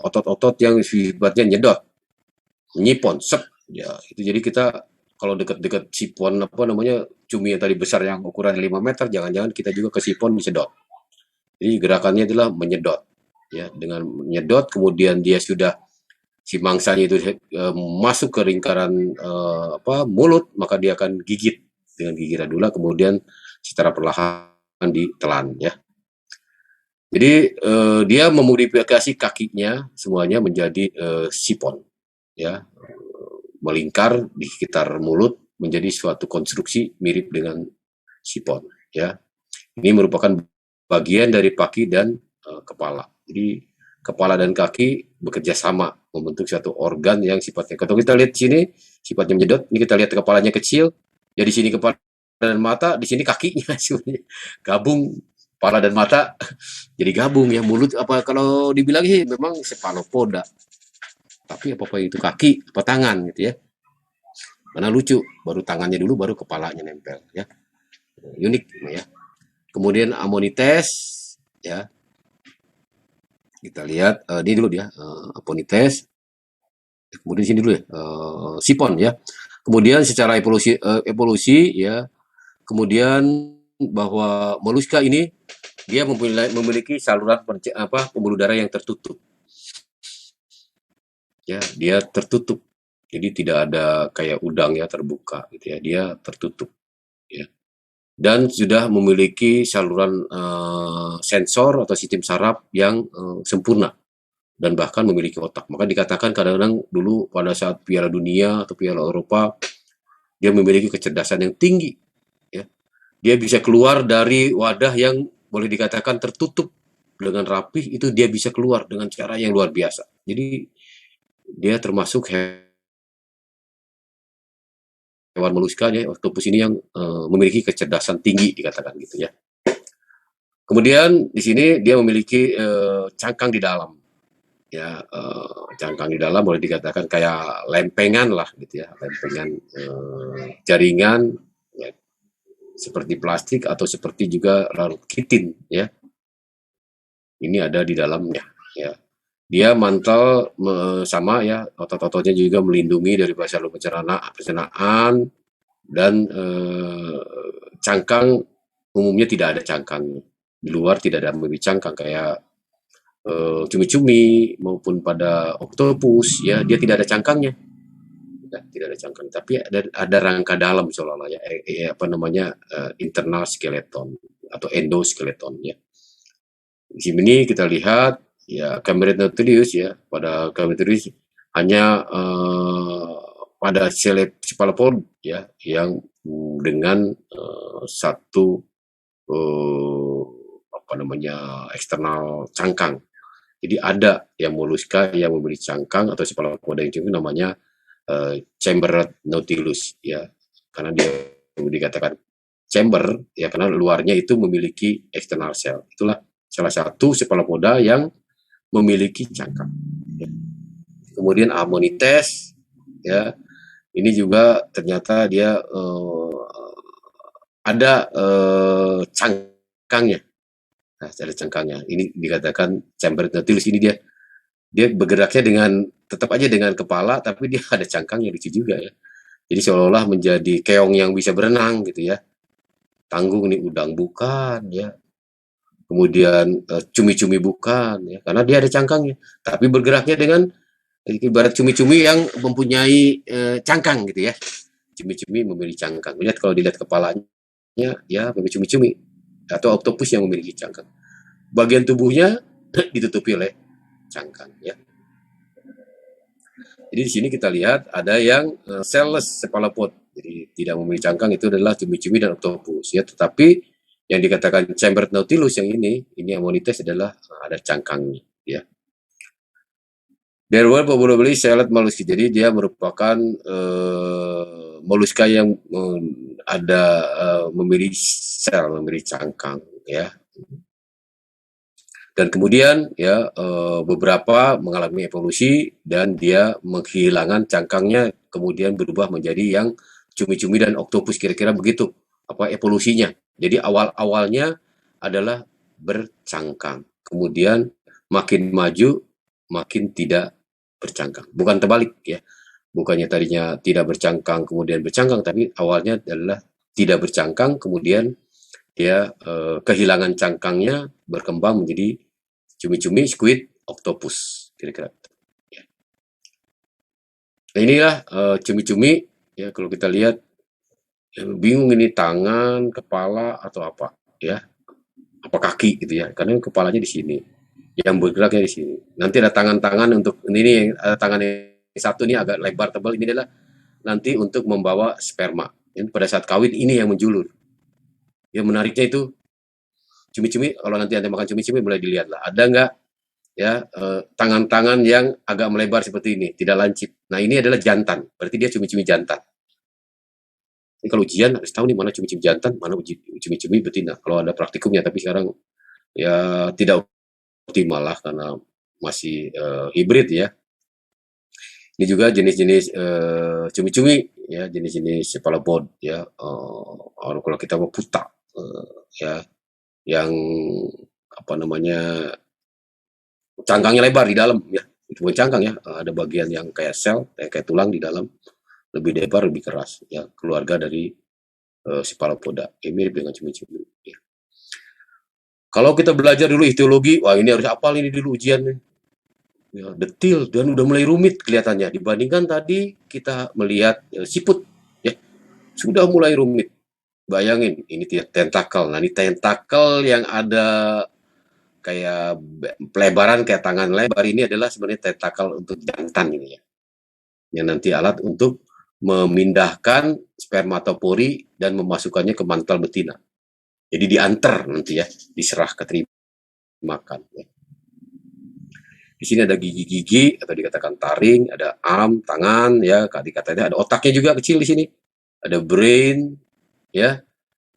otot-otot yang sifatnya nyedot, nyipon, sep ya. Itu jadi kita kalau dekat-dekat sipon cumi yang tadi besar yang ukuran 5 meter, jangan-jangan kita juga ke sipon menyedot. Jadi gerakannya adalah menyedot ya, dengan menyedot kemudian dia sudah si mangsanya itu masuk ke lingkaran mulut, maka dia akan gigit dengan gigi radula, kemudian secara perlahan ditelan ya. Jadi dia memodifikasi kakinya semuanya menjadi sipon ya, melingkar di sekitar mulut menjadi suatu konstruksi mirip dengan sipon ya. Ini merupakan bagian dari kaki dan kepala. Jadi kepala dan kaki bekerja sama membentuk satu organ yang sifatnya. Kalau kita lihat sini sifatnya menyedot. Ini kita lihat kepalanya kecil. Jadi sini kepala dan mata, di sini kakinya gabung kepala dan mata jadi gabung ya. Mulut apa kalau dibilang sih memang cephalopoda. Tapi apa itu kaki apa tangan gitu ya. Mana lucu, baru tangannya dulu baru kepalanya nempel ya. Unik ya. Kemudian amonites ya, kita lihat ini dulu dia amonites. Kemudian sini dulu ya sipon ya. Kemudian secara evolusi ya, kemudian bahwa moluska ini dia memiliki saluran pembuluh darah yang tertutup. Ya, dia tertutup. Jadi tidak ada kayak udang ya terbuka gitu ya, dia tertutup ya. Dan sudah memiliki saluran sensor atau sistem saraf yang sempurna dan bahkan memiliki otak. Maka dikatakan kadang-kadang dulu pada saat Piala Dunia atau Piala Eropa dia memiliki kecerdasan yang tinggi ya. Dia bisa keluar dari wadah yang boleh dikatakan tertutup dengan rapih, itu dia bisa keluar dengan cara yang luar biasa. Jadi dia termasuk hewan moluska ya, oktopus ini yang memiliki kecerdasan tinggi dikatakan gitu ya. Kemudian di sini dia memiliki cangkang di dalam ya, cangkang di dalam boleh dikatakan kayak lempengan lah gitu ya, lempengan jaringan ya, seperti plastik atau seperti juga larut kitin ya. Ini ada di dalamnya ya. Dia mantel sama ya, otot-ototnya juga melindungi dari saluran pencernaan dan cangkang umumnya tidak ada cangkang. Di luar tidak ada memiliki cangkang kayak cumi-cumi maupun pada oktopus ya, dia tidak ada cangkangnya. tidak ada cangkang, tapi ada rangka dalam seolah-olah ya, internal skeleton atau endoskeleton ya. Di sini kita lihat ya Chamaeroid nautilus ya, pada Chamaeroid nautilus hanya pada cephalopod ya yang dengan satu eksternal cangkang. Jadi ada yang moluska yang memiliki cangkang atau cephalopoda yang itu namanya Chamaeroid nautilus ya, karena dia dikatakan chamber ya karena luarnya itu memiliki external cell. Itulah salah satu cephalopoda yang memiliki cangkang. Ya. Kemudian Ammonites ya, ini juga ternyata dia ada cangkangnya. Nah, ada cangkangnya. Ini dikatakan Chamaeroid nautilus, ini dia bergeraknya dengan tetap aja dengan kepala, tapi dia ada cangkangnya lucu juga ya. Jadi seolah-olah menjadi keong yang bisa berenang gitu ya. Tanggung nih udang bukan ya. Kemudian cumi-cumi bukan ya, karena dia ada cangkangnya. Tapi bergeraknya dengan ibarat cumi-cumi yang mempunyai cangkang gitu ya. Cumi-cumi memiliki cangkang. Lihat kalau dilihat kepalanya ya memiliki cumi-cumi atau oktopus yang memiliki cangkang. Bagian tubuhnya ditutupi oleh cangkang ya. Jadi di sini kita lihat ada yang celless cephalopod. Jadi tidak memiliki cangkang, itu adalah cumi-cumi dan oktopus ya. Tetapi yang dikatakan Chamaeroid nautilus yang ini Ammonites adalah ada cangkangnya ya. There were probably celled mollusks. Jadi dia merupakan moluska yang memiliki sel, memiliki cangkang ya. Dan kemudian ya beberapa mengalami evolusi dan dia kehilangan cangkangnya, kemudian berubah menjadi yang cumi-cumi dan oktopus, kira-kira begitu evolusinya. Jadi awal-awalnya adalah bercangkang, kemudian makin maju makin tidak bercangkang. Bukan terbalik ya. Bukannya tadinya tidak bercangkang kemudian bercangkang, tapi awalnya adalah tidak bercangkang, kemudian dia kehilangan cangkangnya, berkembang menjadi cumi-cumi, squid, octopus, kira-kira. Ya. Nah inilah cumi-cumi ya, kalau kita lihat bingung ini tangan, kepala atau apa ya, apa kaki gitu ya, karena kepalanya di sini, yang bergeraknya di sini. Nanti ada tangan-tangan untuk ini, ada tangan yang satu ini agak lebar tebal, ini adalah nanti untuk membawa sperma. Ini pada saat kawin ini yang menjulur. Yang menariknya itu cumi-cumi, kalau nanti Anda makan cumi-cumi boleh dilihat lah, ada nggak ya tangan-tangan yang agak melebar seperti ini, tidak lancip. Nah ini adalah jantan, berarti dia cumi-cumi jantan. Ini kalau ujian harus tahu nih mana cumi-cumi jantan, mana cumi-cumi betina. Kalau ada praktikumnya, tapi sekarang ya tidak optimal lah karena masih hibrid ya. Ini juga jenis-jenis cumi-cumi ya, jenis-jenis cephalopod ya. Kalau kita mau puta ya, yang cangkangnya lebar di dalam ya, itu bukan cangkang ya, ada bagian yang kayak sel, kayak tulang di dalam, lebih lebar, lebih keras ya, keluarga dari cephalopoda, mirip dengan cumi-cumi ya. Kalau kita belajar dulu histologi, wah ini harus hafal ini dulu ujiannya ya, detil dan udah mulai rumit kelihatannya dibandingkan tadi kita melihat siput ya, sudah mulai rumit. Bayangin ini tentakel. Nah ini tentakel yang ada kayak pelebaran kayak tangan lebar, ini adalah sebenarnya tentakel untuk jantan ini ya, yang nanti alat untuk memindahkan spermatopori dan memasukkannya ke mantel betina. Jadi diantar nanti ya, diserah keterimakan ya. Di sini ada gigi-gigi atau dikatakan taring, ada arm, tangan ya, dikatakan ada otaknya juga kecil di sini. Ada brain ya.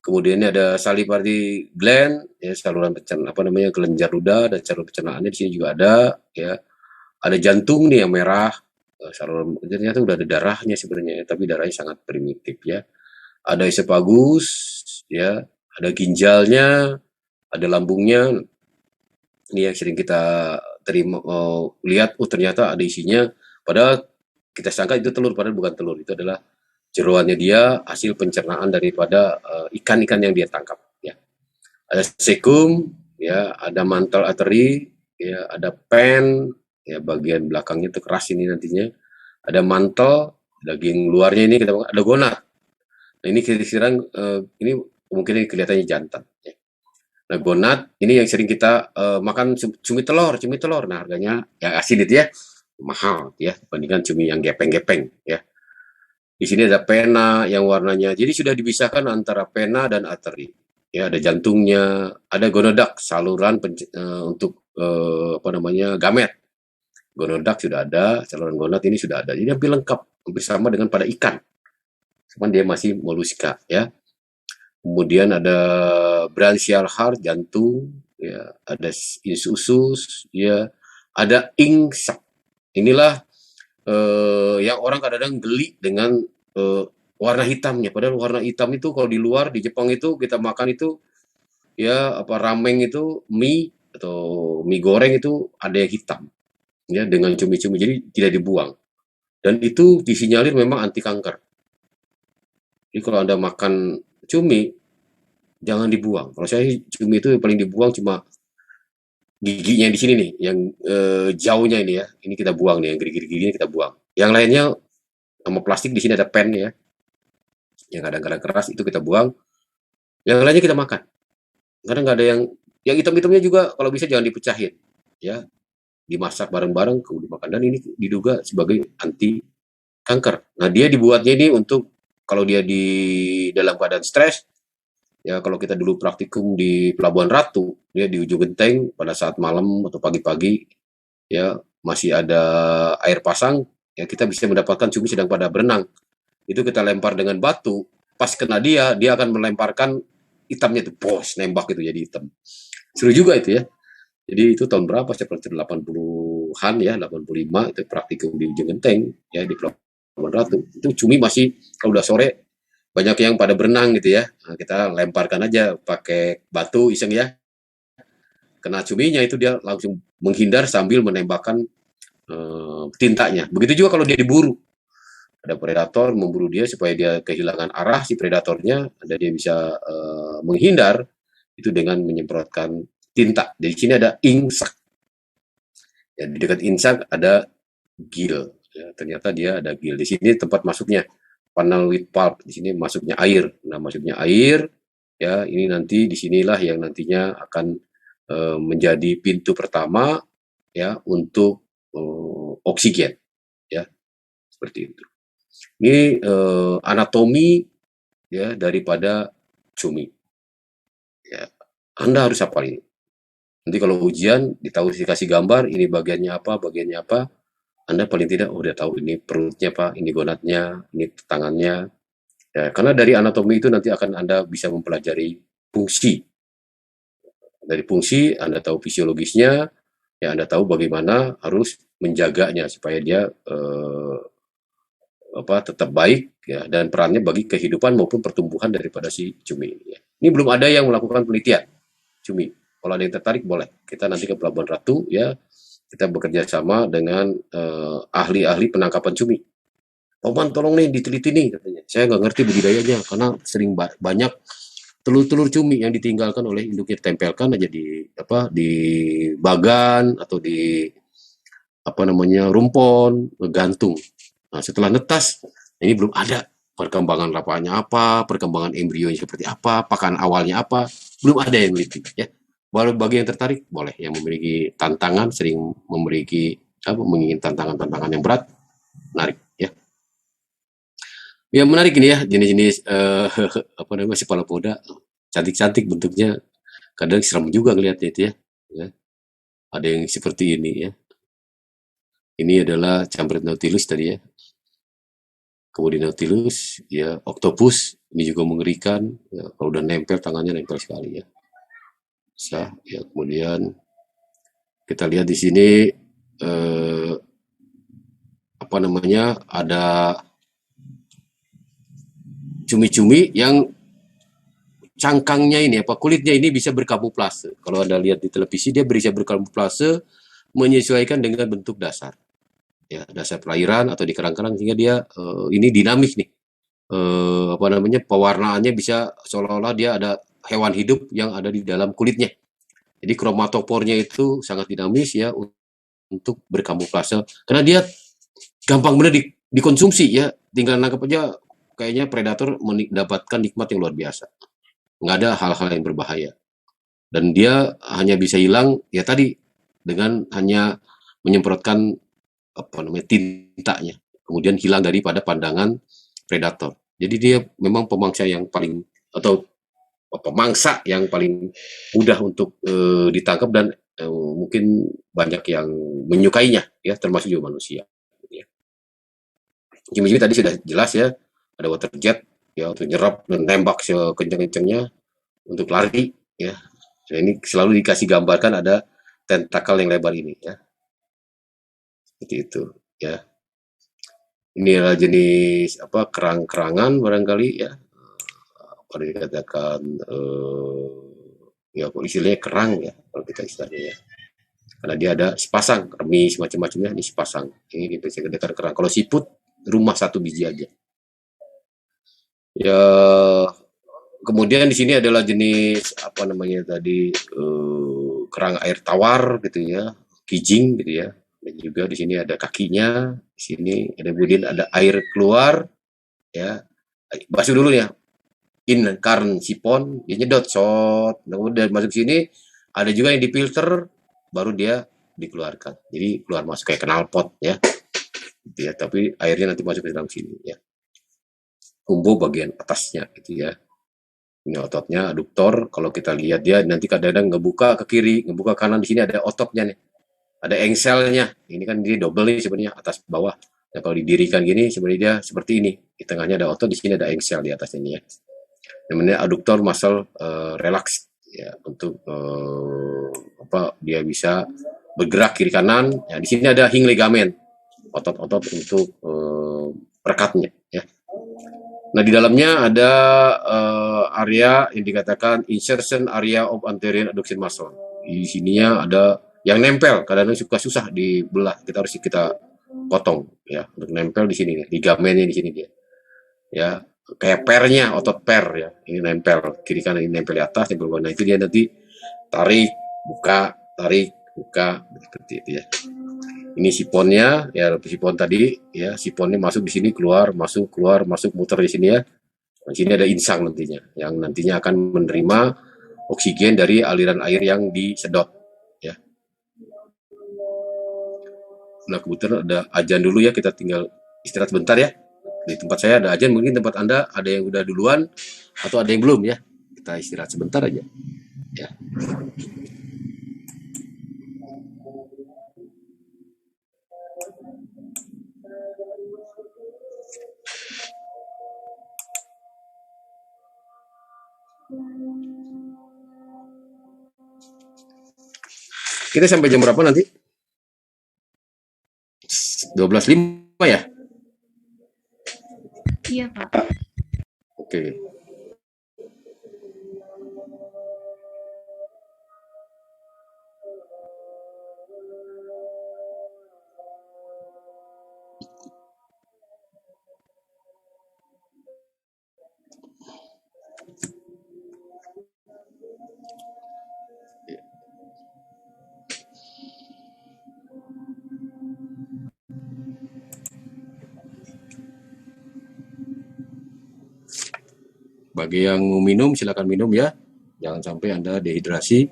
Kemudian ada salivary gland ya, saluran pencernaan kelenjar ludah dan saluran pencernaannya di sini juga ada ya. Ada jantung nih yang merah. Saluran ternyata udah ada darahnya sebenarnya, tapi darahnya sangat primitif ya. Ada esophagus ya, ada ginjalnya, ada lambungnya. Ini yang sering kita lihat, ternyata ada isinya, padahal kita sangka itu telur, padahal bukan telur, itu adalah jeroannya dia, hasil pencernaan daripada ikan-ikan yang dia tangkap ya. Ada cecum ya, ada mantle artery ya, ada pen ya, bagian belakangnya itu keras ini nantinya, ada mantle Daging luarnya ini kita makan, ada gonat. Nah, ini kira-kira ini mungkin kelihatannya jantan. Ya. Nah, gonat ini yang sering kita makan cumi telur. Nah, harganya yang asin itu ya mahal ya dibandingkan cumi yang gepeng-gepeng ya. Di sini ada pena yang warnanya. Jadi sudah dipisahkan antara pena dan arteri. Ya, ada jantungnya, ada gonodak, saluran untuk apa namanya gamet. Gonodak sudah ada, saluran gonad ini sudah ada. Jadi hampir lengkap, hampir sama dengan pada ikan. Cuman dia masih moluska ya. Kemudian ada branchial heart, jantung, ya, ada usus, ya, ada ingsak. Inilah yang orang kadang-kadang geli dengan warna hitamnya. Padahal warna hitam itu kalau di luar di Jepang itu kita makan itu ya apa rameng itu mie atau mie goreng itu ada yang hitam ya dengan cumi-cumi jadi tidak dibuang. Dan itu disinyalir memang anti kanker. Jadi kalau Anda makan cumi jangan dibuang. Kalau saya cumi itu yang paling dibuang cuma giginya di sini nih, yang jauhnya ini ya. Ini kita buang nih, yang gigi-giginya kita buang. Yang lainnya sama plastik di sini ada pen ya, yang kadang-kadang keras itu kita buang. Yang lainnya kita makan. Karena nggak ada yang hitam-hitamnya juga kalau bisa jangan dipecahin, ya dimasak bareng-bareng kemudian dimakan. Dan ini diduga sebagai anti kanker. Nah dia dibuatnya ini untuk kalau dia di dalam keadaan stres, ya kalau kita dulu praktikum di Pelabuhan Ratu, dia di ujung genteng pada saat malam atau pagi-pagi, ya masih ada air pasang, ya kita bisa mendapatkan cumi sedang pada berenang. Itu kita lempar dengan batu, pas kena dia akan melemparkan hitamnya itu, bos, nembak itu jadi hitam. Seru juga itu ya. Jadi itu tahun berapa? Seperti 80-an ya, 85 itu praktikum di ujung genteng ya di Pelabuhan Ratu. Itu cumi masih kalau udah sore banyak yang pada berenang gitu ya. Nah, kita lemparkan aja pakai batu iseng ya. Kena cuminya itu dia langsung menghindar sambil menembakkan tintanya. Begitu juga kalau dia diburu. Ada predator memburu dia supaya dia kehilangan arah si predatornya, dan dia bisa menghindar itu dengan menyemprotkan tinta. Di sini ada ingsak. Ya, di dekat ingsak ada gil. Ya, ternyata dia ada gil. Di sini tempat masuknya panel with pulp. Di sini masuknya air. Nah, masuknya air. Ya, ini nanti disinilah yang nantinya akan menjadi pintu pertama ya untuk oksigen. Ya, seperti itu. Ini anatomi ya daripada cumi. Ya, Anda harus hafal ini. Nanti kalau ujian dikasih gambar, ini bagiannya apa, Anda paling tidak udah tahu ini perutnya Pak, ini gonatnya, ini tangannya. Ya, karena dari anatomi itu nanti akan Anda bisa mempelajari fungsi. Dari fungsi Anda tahu fisiologisnya, ya Anda tahu bagaimana harus menjaganya supaya dia tetap baik ya dan perannya bagi kehidupan maupun pertumbuhan daripada si cumi ini. Ya. Ini belum ada yang melakukan penelitian cumi. Kalau ada yang tertarik boleh kita nanti ke Pelabuhan Ratu ya kita bekerja sama dengan ahli-ahli penangkapan cumi. Paman tolong nih diteliti nih katanya. Saya nggak ngerti budidayanya karena sering banyak telur-telur cumi yang ditinggalkan oleh induknya ditempelkan aja di bagan atau di rumpon gantung. Nah, setelah netas, ini belum ada perkembangan lapanya apa, perkembangan embrionya seperti apa, pakan awalnya apa, belum ada yang meliti. Ya. Bagi yang tertarik, boleh. Yang memiliki tantangan, sering menginginkan tantangan-tantangan yang berat, menarik. Ya, ya menarik ini ya, jenis-jenis cepalopoda, cantik-cantik bentuknya, kadang serem juga ngelihatnya itu ya. Ya. Ada yang seperti ini ya. Ini adalah Chambret nautilus tadi ya. Kemudian nautilus, ya octopus, ini juga mengerikan. Ya, kalau udah nempel tangannya nempel sekali ya. Bisa, ya kemudian kita lihat di sini ada cumi-cumi yang cangkangnya ini kulitnya ini bisa berkamuflase. Kalau Anda lihat di televisi dia bisa berkamuflase menyesuaikan dengan bentuk dasar. Ya, dasar perairan atau di kerang-kerang sehingga dia ini dinamis nih. Pewarnaannya bisa seolah-olah dia ada hewan hidup yang ada di dalam kulitnya. Jadi kromatopornya itu sangat dinamis ya untuk berkamuflase karena dia gampang benar dikonsumsi ya. tinggal nangkep aja, kayaknya predator mendapatkan nikmat yang luar biasa. Nggak ada hal-hal yang berbahaya. Dan dia hanya bisa hilang ya tadi dengan hanya menyemprotkan apa namanya tintanya, kemudian hilang daripada pandangan predator. Jadi dia memang pemangsa yang paling atau pemangsa yang paling mudah untuk ditangkap dan mungkin banyak yang menyukainya ya termasuk juga manusia. Ya. Jimmy tadi sudah jelas ya ada water jet ya untuk nyerap dan tembak sekencang-kencangnya untuk lari ya. Nah, ini selalu dikasih gambarkan ada tentakel yang lebar ini ya. Seperti itu ya. Ini adalah jenis apa kerang-kerangan barangkali ya. Kalau dikatakan ya istilahnya kerang ya kalau kita istilahnya ya. Karena dia ada sepasang, remis macam-macamnya ini sepasang. Ini bisa dikatakan kerang. Kalau siput rumah satu biji aja. Ya kemudian di sini adalah jenis apa namanya tadi kerang air tawar gitu ya, kijing gitu ya. Dan juga di sini ada kakinya, di sini ada kemudian ada air keluar ya. Basuh dulu ya. Karn sipon, dia nyedot shot. Kemudian masuk sini ada juga yang difilter baru dia dikeluarkan. Jadi keluar masuk kayak knalpot ya. Gitu ya, tapi airnya nanti masuk ke dalam sini ya. Umbo bagian atasnya gitu ya. Ini ototnya aduktor. Kalau kita lihat dia nanti kadang-kadang ngebuka ke kiri, ngebuka kanan, di sini ada ototnya nih. Ada engselnya. Ini kan dia double nih sebenarnya atas bawah. Nah, kalau didirikan gini sebenarnya dia seperti ini. Di tengahnya ada otot, di sini ada engsel di atasnya ini ya. Namanya aduktor muscle relax ya untuk apa dia bisa bergerak kiri kanan. Ya, di sini ada hing ligamen, otot-otot untuk perekatnya ya. Nah, di dalamnya ada area yang dikatakan insertion area of anterior adduction muscle. Di sininya ada yang nempel, kadang-kadang suka susah dibelah. Kita potong ya untuk nempel di sini nih, ligamennya di sini dia. Ya, kayak pernya, otot per ya. Ini nempel kiri kanan, ini nempel di atas, nempel bawah. Nah, itu dia nanti tarik, buka seperti itu ya. Ini siponnya ya, sipon tadi ya, siponnya masuk di sini, keluar, masuk, muter di sini ya. Di sini ada insang nantinya, yang nantinya akan menerima oksigen dari aliran air yang disedot. Ya. Nah, kebetulan ada ajan dulu ya, kita tinggal istirahat sebentar ya. Di tempat saya ada ajan, mungkin tempat Anda ada yang udah duluan atau ada yang belum ya. Kita istirahat sebentar aja. Ya. Kita sampai jam berapa nanti? 12.05 ya? Iya, Pak. Oke. Bagi yang mau minum, silakan minum ya. Jangan sampai Anda dehidrasi.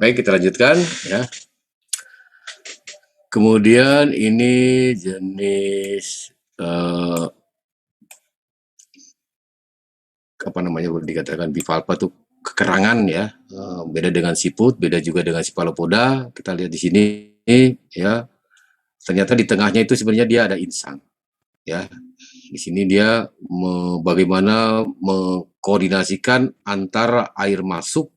Baik, kita lanjutkan ya. Kemudian ini jenis apa namanya, boleh dikatakan bivalva tuh kekerangan ya. Beda dengan siput, beda juga dengan cephalopoda. Kita lihat di sini ya. Ternyata di tengahnya itu sebenarnya dia ada insang ya. Di sini dia bagaimana mengkoordinasikan antara air masuk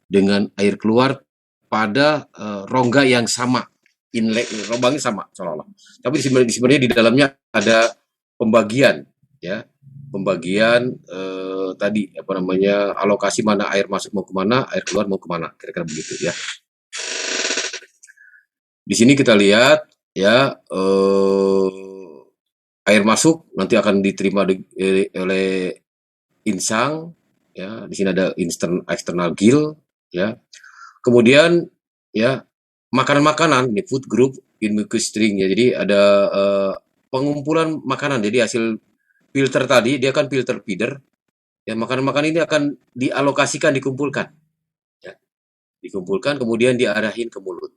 dengan air keluar pada rongga yang sama, inlet lubangnya sama seolah-olah. Tapi sebenarnya di dalamnya ada pembagian ya, pembagian tadi apa namanya, alokasi mana air masuk mau kemana, air keluar mau kemana, kira-kira begitu ya. Di sini kita lihat ya, air masuk nanti akan diterima oleh insang ya. Di sini ada external gill ya. Kemudian ya, makanan-makanan ini food group in mucus string ya. Jadi ada pengumpulan makanan. Jadi hasil filter tadi dia kan filter feeder ya, makanan-makanan ini akan dialokasikan, dikumpulkan ya. Dikumpulkan kemudian diarahin ke mulut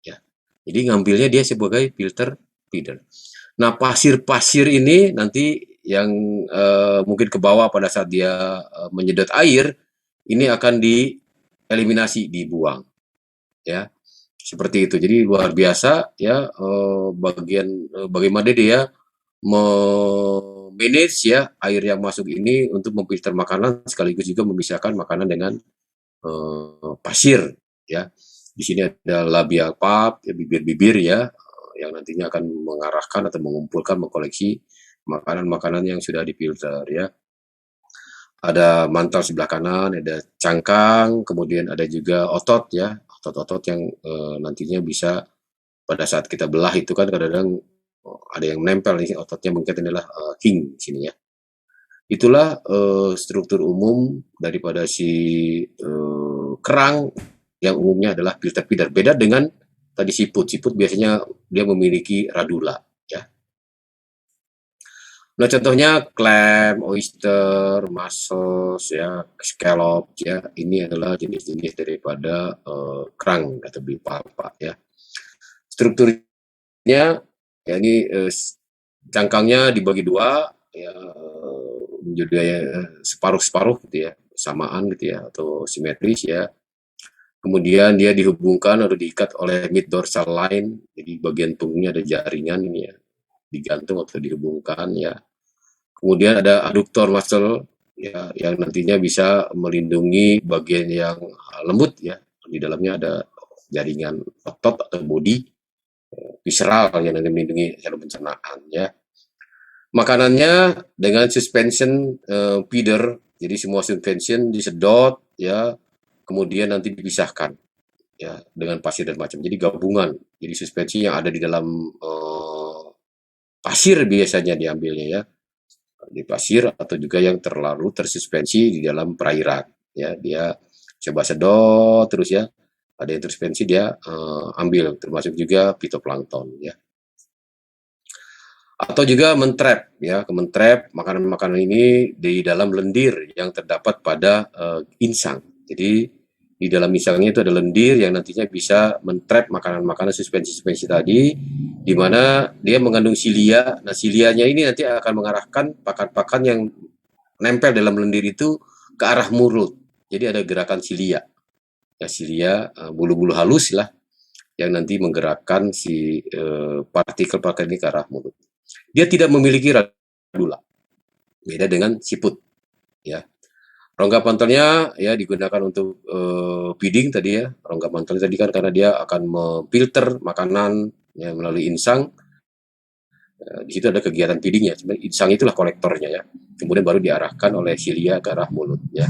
ya. Jadi ngambilnya dia sebagai filter feeder. Nah, pasir-pasir ini nanti yang mungkin ke bawah pada saat dia menyedot air, ini akan dieliminasi, dibuang. Ya, seperti itu. Jadi luar biasa ya, bagaimana dia manage ya air yang masuk ini untuk memfilter makanan sekaligus juga memisahkan makanan dengan pasir ya. Di sini ada labial pulp, ya, bibir-bibir ya, yang nantinya akan mengarahkan atau mengumpulkan, mengkoleksi makanan-makanan yang sudah difilter ya. Ada mantel sebelah kanan, ada cangkang, kemudian ada juga otot ya, otot-otot yang nantinya bisa pada saat kita belah itu kan kadang-kadang ada yang menempel nih ototnya, mungkin adalah king sini ya. Itulah struktur umum daripada si kerang yang umumnya adalah filter feeder. Beda dengan tadi siput. Siput biasanya dia memiliki radula ya. Nah, contohnya clam, oyster, mussels ya, scallop ya. Ini adalah jenis-jenis daripada kerang atau bivalva ya. Strukturnya ya ini cangkangnya dibagi dua ya, menjadi separuh-separuh gitu ya, samaan gitu ya, atau simetris ya. Kemudian dia dihubungkan atau diikat oleh mid dorsal line, jadi bagian punggungnya ada jaringan ini ya, digantung atau dihubungkan ya. Kemudian ada adductor muscle ya, yang nantinya bisa melindungi bagian yang lembut ya. Di dalamnya ada jaringan otot atau body visceral yang nanti melindungi saluran pencernaan ya. Makanannya dengan suspension feeder, jadi semua suspension disedot ya, kemudian nanti dipisahkan ya dengan pasir dan macam. Jadi gabungan. Jadi suspensi yang ada di dalam pasir biasanya diambilnya ya, di pasir, atau juga yang terlalu tersuspensi di dalam perairan ya. Dia coba sedot terus ya. Ada yang tersuspensi dia ambil, termasuk juga phytoplankton ya. Atau juga mentrap ya, mentrap makanan-makanan ini di dalam lendir yang terdapat pada insang. Jadi di dalam insangnya itu ada lendir yang nantinya bisa mentrap makanan-makanan suspensi-suspensi tadi, di mana dia mengandung silia. Nah, silianya ini nanti akan mengarahkan pakan-pakan yang nempel dalam lendir itu ke arah mulut. Jadi ada gerakan silia. Ya, silia bulu-bulu halus lah yang nanti menggerakkan si partikel-partikel ini ke arah mulut. Dia tidak memiliki radula, beda dengan siput ya. Rongga pantelnya ya digunakan untuk feeding tadi ya. Rongga pantelnya tadi kan karena dia akan memfilter makanan ya melalui insang. Di situ ada kegiatan feedingnya. Sebenarnya insang itulah kolektornya ya. Kemudian baru diarahkan oleh silia ke arah mulut ya.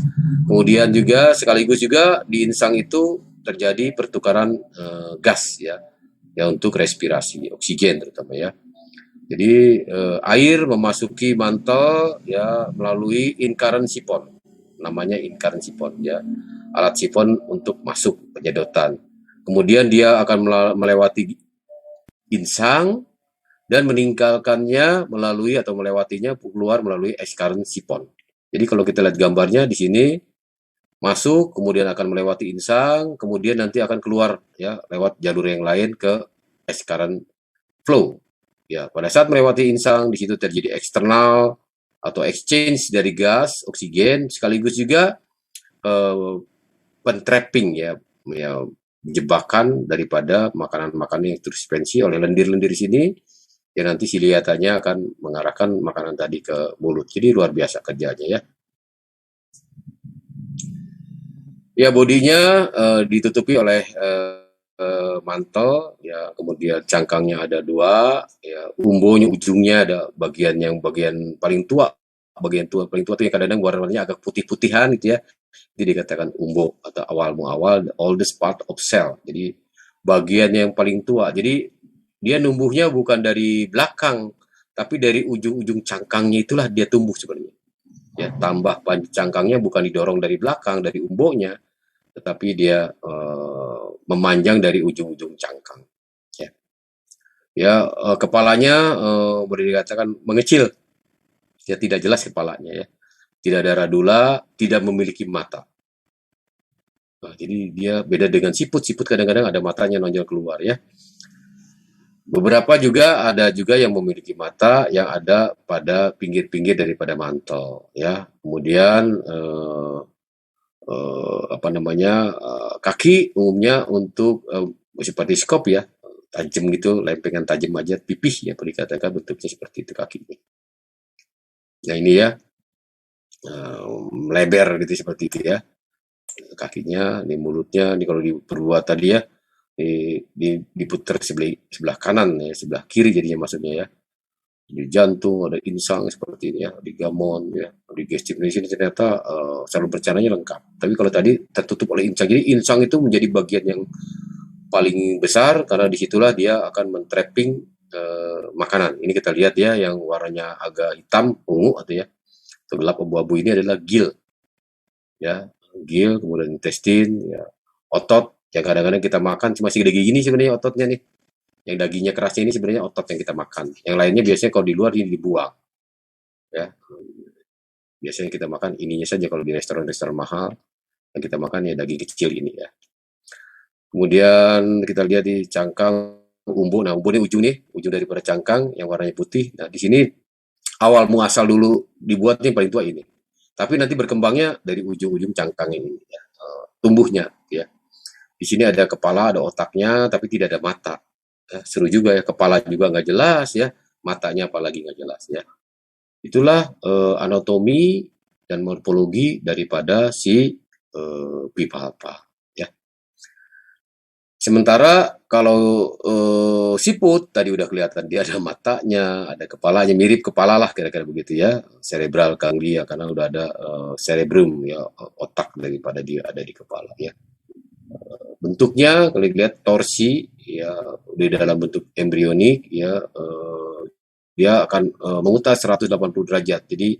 Kemudian juga sekaligus juga di insang itu terjadi pertukaran gas ya untuk respirasi, oksigen terutama ya. Jadi air memasuki mantel ya melalui incurrent sipon, namanya incurrent sipon ya, alat sipon untuk masuk penyedotan. Kemudian dia akan melewati insang dan meninggalkannya melalui atau melewatinya keluar melalui excurrent sipon. Jadi kalau kita lihat gambarnya di sini masuk, kemudian akan melewati insang, kemudian nanti akan keluar ya lewat jalur yang lain ke ice current flow. Ya, pada saat melewati insang di situ terjadi eksternal atau exchange dari gas oksigen, sekaligus juga pentrapping ya, ya jebakan daripada makanan-makanan yang tersuspensi oleh lendir-lendir sini, yang nanti si liatannya akan mengarahkan makanan tadi ke mulut. Jadi luar biasa kerjanya ya. Ya, bodinya ditutupi oleh mantel, ya, kemudian cangkangnya ada dua, ya, umbonya ujungnya ada bagian paling tua, paling tua itu yang kadang-kadang warnanya agak putih-putihan gitu ya, itu dikatakan umbo atau awal muawal, the oldest part of cell. Jadi bagian yang paling tua. Jadi dia numbuhnya bukan dari belakang, tapi dari ujung-ujung cangkangnya itulah dia tumbuh sebenarnya. Ya, tambah cangkangnya bukan didorong dari belakang, dari umbonya, tetapi dia memanjang dari ujung-ujung cangkang. Ya, ya kepalanya boleh dikatakan mengecil, ya tidak jelas kepalanya ya, tidak ada radula, tidak memiliki mata. Nah, jadi dia beda dengan siput. Siput kadang-kadang ada matanya nonjol keluar ya. Beberapa juga ada juga yang memiliki mata yang ada pada pinggir-pinggir daripada mantel ya. Kemudian kaki umumnya untuk seperti skop ya, tajam gitu, lempengan tajam aja, pipih ya, boleh dikatakan bentuknya seperti itu kakinya. Nah ini ya, melebar gitu seperti itu ya, kakinya, ini mulutnya, ini kalau diperbuat tadi ya, diputar sebelah kanan ya, sebelah kiri jadinya maksudnya ya. Di jantung, ada insang seperti ini ya, di gamon ya, di gestif di sini ternyata saluran percernanya lengkap. Tapi kalau tadi tertutup oleh insang, jadi insang itu menjadi bagian yang paling besar karena disitulah dia akan mentrapping makanan. Ini kita lihat ya, yang warnanya agak hitam, ungu atau ya, atau gelap abu-abu ini adalah gil, ya, gil, kemudian intestin, ya, otot yang kadang-kadang kita makan masih gede gini sebenarnya ototnya nih. Yang dagingnya kerasnya ini sebenarnya otot yang kita makan. Yang lainnya biasanya kalau di luar ini dibuang. Ya, biasanya kita makan ininya saja kalau di restoran-restoran mahal. Yang kita makan ya daging kecil ini ya. Kemudian kita lihat di cangkang umbu. Nah, umbu ini ujung daripada cangkang yang warnanya putih. Nah, di sini awal muasal dulu dibuatnya paling tua ini. Tapi nanti berkembangnya dari ujung-ujung cangkang ini ya. Tumbuhnya ya. Di sini ada kepala, ada otaknya, tapi tidak ada mata. Ya, seru juga ya, kepala juga nggak jelas ya, matanya apalagi nggak jelas ya. Itulah anatomi dan morfologi daripada si bivalva ya. Sementara kalau siput tadi udah kelihatan dia ada matanya, ada kepalanya, mirip kepala lah kira-kira begitu ya, cerebral ganglia karena udah ada cerebrum ya, otak daripada dia ada di kepala ya. Bentuknya kalau dilihat torsi ya di dalam bentuk embrionik ya, dia akan memutar 180 derajat. Jadi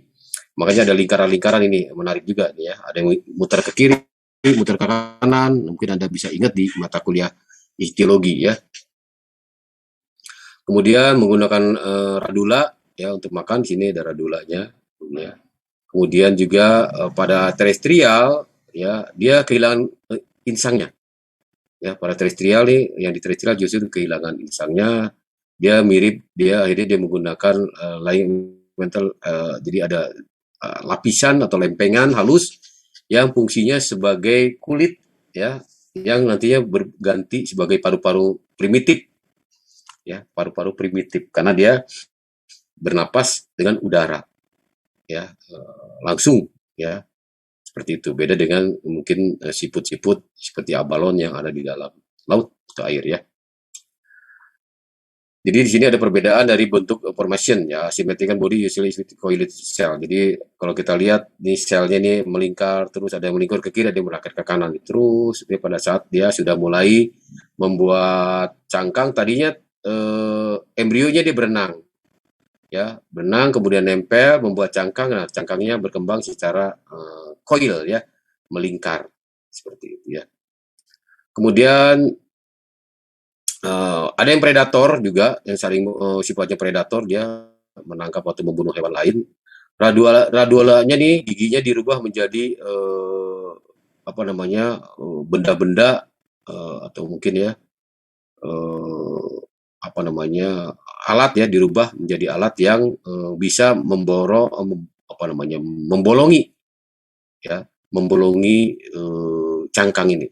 makanya ada lingkaran-lingkaran ini menarik juga nih ya. Ada yang muter ke kiri, muter ke kanan. Mungkin Anda bisa ingat di mata kuliah histologi ya. Kemudian menggunakan radula ya untuk makan. Sini ada radulanya ya. Kemudian juga pada terestrial ya, dia kehilangan insangnya. Ya, pada terestrial nih, yang di terestrial justru kehilangan insangnya, dia mirip, dia akhirnya dia menggunakan mental, jadi ada lapisan atau lempengan halus yang fungsinya sebagai kulit ya, yang nantinya berganti sebagai paru-paru primitif ya, paru-paru primitif karena dia bernapas dengan udara ya, langsung ya. Seperti itu. Beda dengan mungkin siput-siput seperti abalon yang ada di dalam laut atau air ya. Jadi di sini ada perbedaan dari bentuk formation ya. Symmetrical body usually coiled cell. Jadi kalau kita lihat nih selnya ini melingkar terus, ada yang melingkar ke kiri, ada yang melingkar ke kanan. Terus pada saat dia sudah mulai membuat cangkang, tadinya embrionya dia berenang. Ya, berenang kemudian nempel membuat cangkang. Nah, cangkangnya berkembang secara coil ya, melingkar seperti itu ya. Kemudian ada yang predator juga yang saling sifatnya predator, dia menangkap atau membunuh hewan lain. Radulanya nih giginya dirubah menjadi apa namanya, benda-benda, atau mungkin ya, apa namanya, alat ya, dirubah menjadi alat yang, bisa apa namanya, membolongi ya, membolongi, cangkang ini.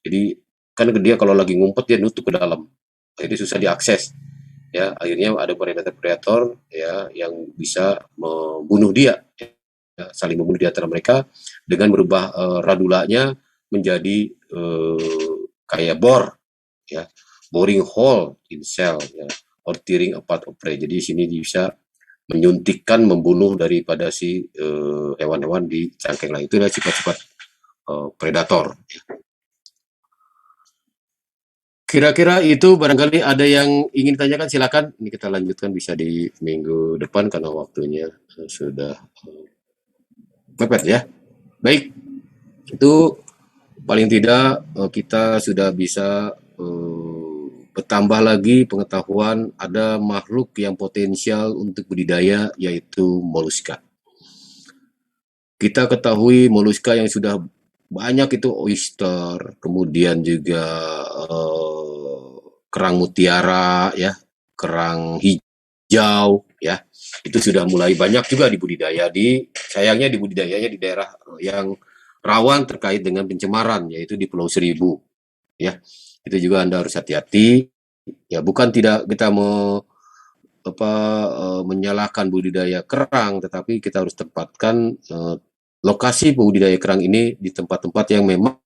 Jadi kan dia kalau lagi ngumpet dia nutup ke dalam, jadi susah diakses ya. Akhirnya ada predator-predator ya yang bisa membunuh dia, ya, saling membunuh di antara mereka dengan merubah radulanya menjadi kayak bor ya, boring hole in cell ya, or tearing apart of prey. Jadi sini bisa menyuntikkan, membunuh daripada si hewan-hewan di cangkeng lain. Itu adalah sifat-sifat predator. Kira-kira itu barangkali ada yang ingin tanyakan, silakan. Ini kita lanjutkan bisa di minggu depan karena waktunya sudah mepet ya. Baik, itu paling tidak kita sudah bisa bertambah lagi pengetahuan ada makhluk yang potensial untuk budidaya, yaitu moluska. Kita ketahui moluska yang sudah banyak itu oyster, kemudian juga kerang mutiara ya, kerang hijau ya, itu sudah mulai banyak juga dibudidaya. Sayangnya dibudidayanya di daerah yang rawan terkait dengan pencemaran, yaitu di Pulau Seribu ya. Itu juga Anda harus hati-hati ya, bukan tidak kita menyalahkan budidaya kerang, tetapi kita harus tempatkan lokasi budidaya kerang ini di tempat-tempat yang memang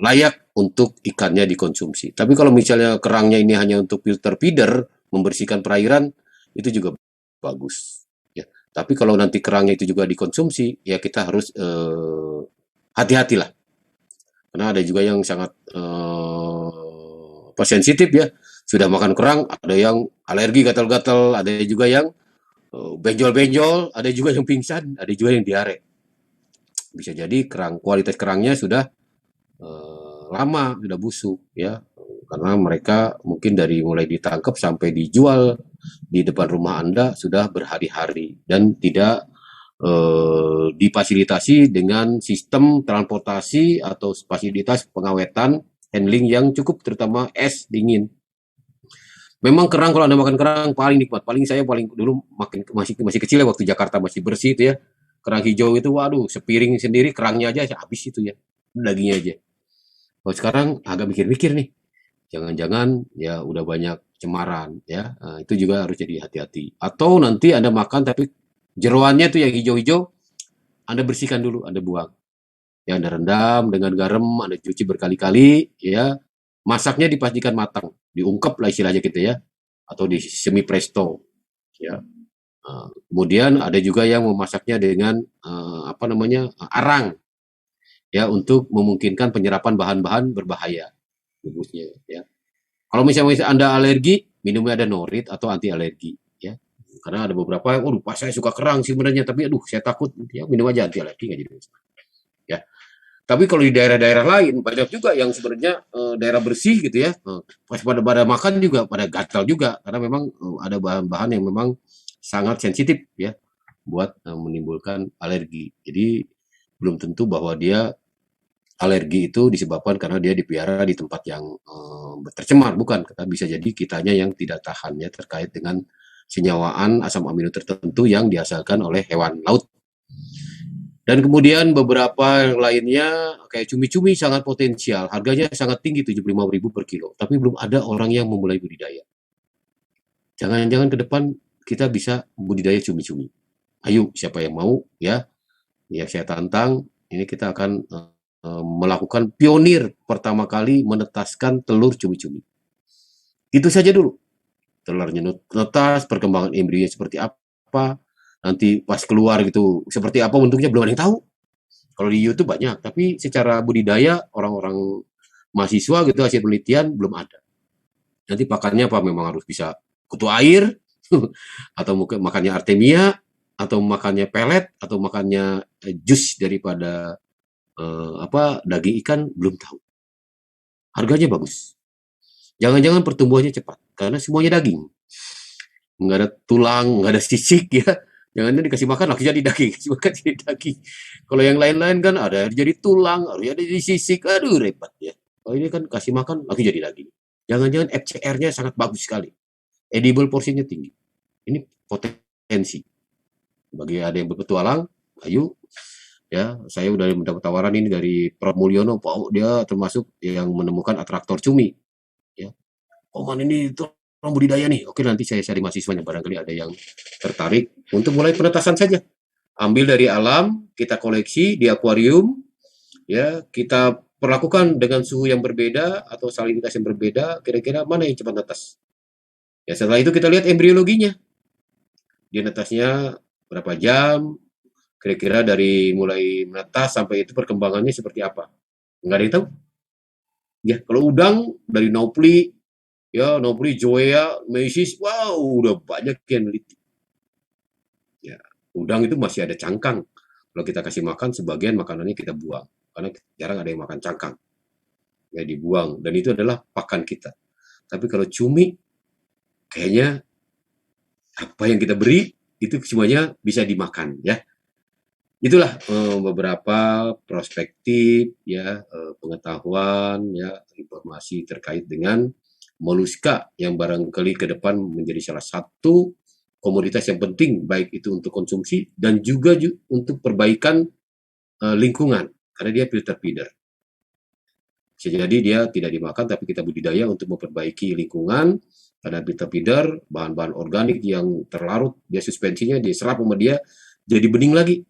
layak untuk ikannya dikonsumsi. Tapi kalau misalnya kerangnya ini hanya untuk filter feeder, membersihkan perairan, itu juga bagus. Ya. Tapi kalau nanti kerangnya itu juga dikonsumsi, ya kita harus hati-hatilah. Karena ada juga yang sangat sensitif ya. Sudah makan kerang, ada yang alergi gatal-gatal, ada juga yang benjol-benjol, ada juga yang pingsan, ada juga yang diare. Bisa jadi kualitas kerangnya sudah lama, sudah busuk ya, karena mereka mungkin dari mulai ditangkap sampai dijual di depan rumah Anda sudah berhari-hari dan tidak difasilitasi dengan sistem transportasi atau fasilitas pengawetan handling yang cukup, terutama es dingin. Memang kerang, kalau Anda makan kerang paling nikmat. Saya paling dulu masih kecil ya, waktu Jakarta masih bersih itu ya. Kerang hijau itu waduh, sepiring sendiri kerangnya aja habis itu ya. Dagingnya aja. Kalau sekarang agak mikir-mikir nih. Jangan-jangan ya udah banyak cemaran ya. Nah, itu juga harus jadi hati-hati. Atau nanti Anda makan tapi jeroannya tuh yang hijau-hijau, Anda bersihkan dulu, Anda buang. Ya, Anda rendam dengan garam, Anda cuci berkali-kali ya. Masaknya dipastikan matang, diungkep lah istilahnya gitu ya, atau di semi presto ya. Kemudian ada juga yang memasaknya dengan arang ya, untuk memungkinkan penyerapan bahan-bahan berbahaya tubuhnya ya. Kalau misalnya Anda alergi, minumnya ada norit atau anti alergi ya. Karena ada beberapa yang, pas saya suka kerang sih sebenarnya, tapi aduh saya takut, ya minum aja anti alergi nggak jadi ya. Tapi kalau di daerah-daerah lain banyak juga yang sebenarnya daerah bersih gitu ya, pas pada makan juga pada gatal juga, karena memang ada bahan-bahan yang memang sangat sensitif ya buat menimbulkan alergi. Jadi belum tentu bahwa dia alergi itu disebabkan karena dia dipelihara di tempat yang tercemar, bukan. Bisa jadi kitanya yang tidak tahannya terkait dengan senyawaan asam amino tertentu yang dihasilkan oleh hewan laut. Dan kemudian beberapa yang lainnya kayak cumi-cumi sangat potensial, harganya sangat tinggi, 75.000 per kilo, tapi belum ada orang yang memulai budidaya. Jangan-jangan ke depan kita bisa budidaya cumi-cumi. Ayo, siapa yang mau ya? Ya saya tantang, ini kita akan melakukan pionir pertama kali menetaskan telur cumi-cumi. Itu saja dulu. Telurnya netas, perkembangan embrionya seperti apa, nanti pas keluar gitu seperti apa bentuknya belum ada yang tahu. Kalau di YouTube banyak, tapi secara budidaya orang-orang mahasiswa gitu hasil penelitian belum ada. Nanti pakannya apa, memang harus bisa kutu air atau mungkin makannya artemia atau makannya pelet atau makannya jus daripada daging ikan, belum tahu. Harganya bagus. Jangan-jangan pertumbuhannya cepat karena semuanya daging. Nggak ada tulang, nggak ada sisik ya. Jangan dikasih makan langsung jadi daging, kasih makan jadi daging. Kalau yang lain-lain kan ada jadi tulang, ada jadi sisik, aduh repot ya. Kalau ini kan kasih makan langsung jadi daging. Jangan-jangan FCR-nya sangat bagus sekali. Edible porsinya tinggi. Ini potensi. Bagi ada yang berpetualang, ayo ya, saya udah mendapat tawaran ini dari Prof Mulyono, Pak, dia termasuk yang menemukan atraktor cumi. Ya, Man ini orang budidaya nih. Oke, nanti saya cari mahasiswanya, barangkali ada yang tertarik untuk mulai penetasan saja. Ambil dari alam, kita koleksi di akuarium, ya, kita perlakukan dengan suhu yang berbeda atau salinitas yang berbeda, kira-kira mana yang cepat netas. Ya, setelah itu kita lihat embriologinya. Dia netasnya berapa jam, kira-kira dari mulai menetas sampai itu perkembangannya seperti apa. Nggak ada yang tahu. Ya, kalau udang dari Naupli, ya, Naupli, Joea, Mesis, wow, udah banyak yang neliti. Ya, udang itu masih ada cangkang. Kalau kita kasih makan, sebagian makanannya kita buang. Karena jarang ada yang makan cangkang. Ya, dibuang. Dan itu adalah pakan kita. Tapi kalau cumi, kayaknya apa yang kita beri, itu semuanya bisa dimakan. Ya, itulah beberapa perspektif, ya, pengetahuan, ya, informasi terkait dengan moluska yang barangkali ke depan menjadi salah satu komoditas yang penting, baik itu untuk konsumsi dan juga untuk perbaikan lingkungan, karena dia filter feeder. Bisa jadi dia tidak dimakan, tapi kita budidaya untuk memperbaiki lingkungan, karena filter feeder, bahan-bahan organik yang terlarut, dia suspensinya, diserap sama dia, jadi bening lagi.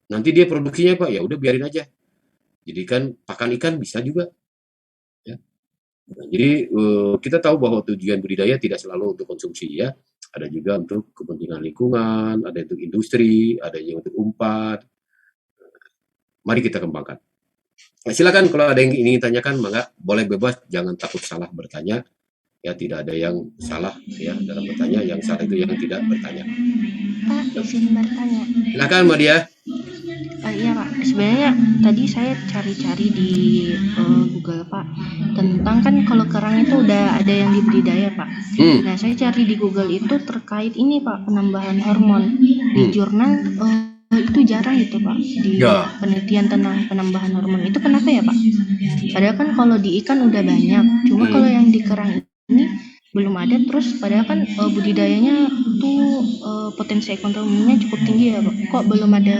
Nanti dia produksinya apa? Ya udah biarin aja. Jadi kan pakan ikan bisa juga. Ya. Nah, jadi kita tahu bahwa tujuan budidaya tidak selalu untuk konsumsi ya. Ada juga untuk kepentingan lingkungan, ada untuk industri, ada yang untuk umpat. Mari kita kembangkan. Nah, silakan kalau ada yang ingin tanyakan, maka boleh bebas, jangan takut salah bertanya. Ya, tidak ada yang salah ya dalam bertanya, yang salah itu yang tidak bertanya. Pak, izin bertanya. Silakan Mbak Dia. Iya Pak, sebenarnya tadi saya cari-cari di Google Pak, tentang kan kalau kerang itu udah ada yang dibudidaya Pak. Nah saya cari di Google itu terkait ini Pak, penambahan hormon. Di jurnal itu jarang itu Pak, di penelitian tentang penambahan hormon itu kenapa ya Pak? Padahal kan kalau di ikan udah banyak, cuma kalau yang di kerang ini belum ada, terus padahal kan budidayanya tuh potensi ekonominya cukup tinggi ya Pak, kok belum ada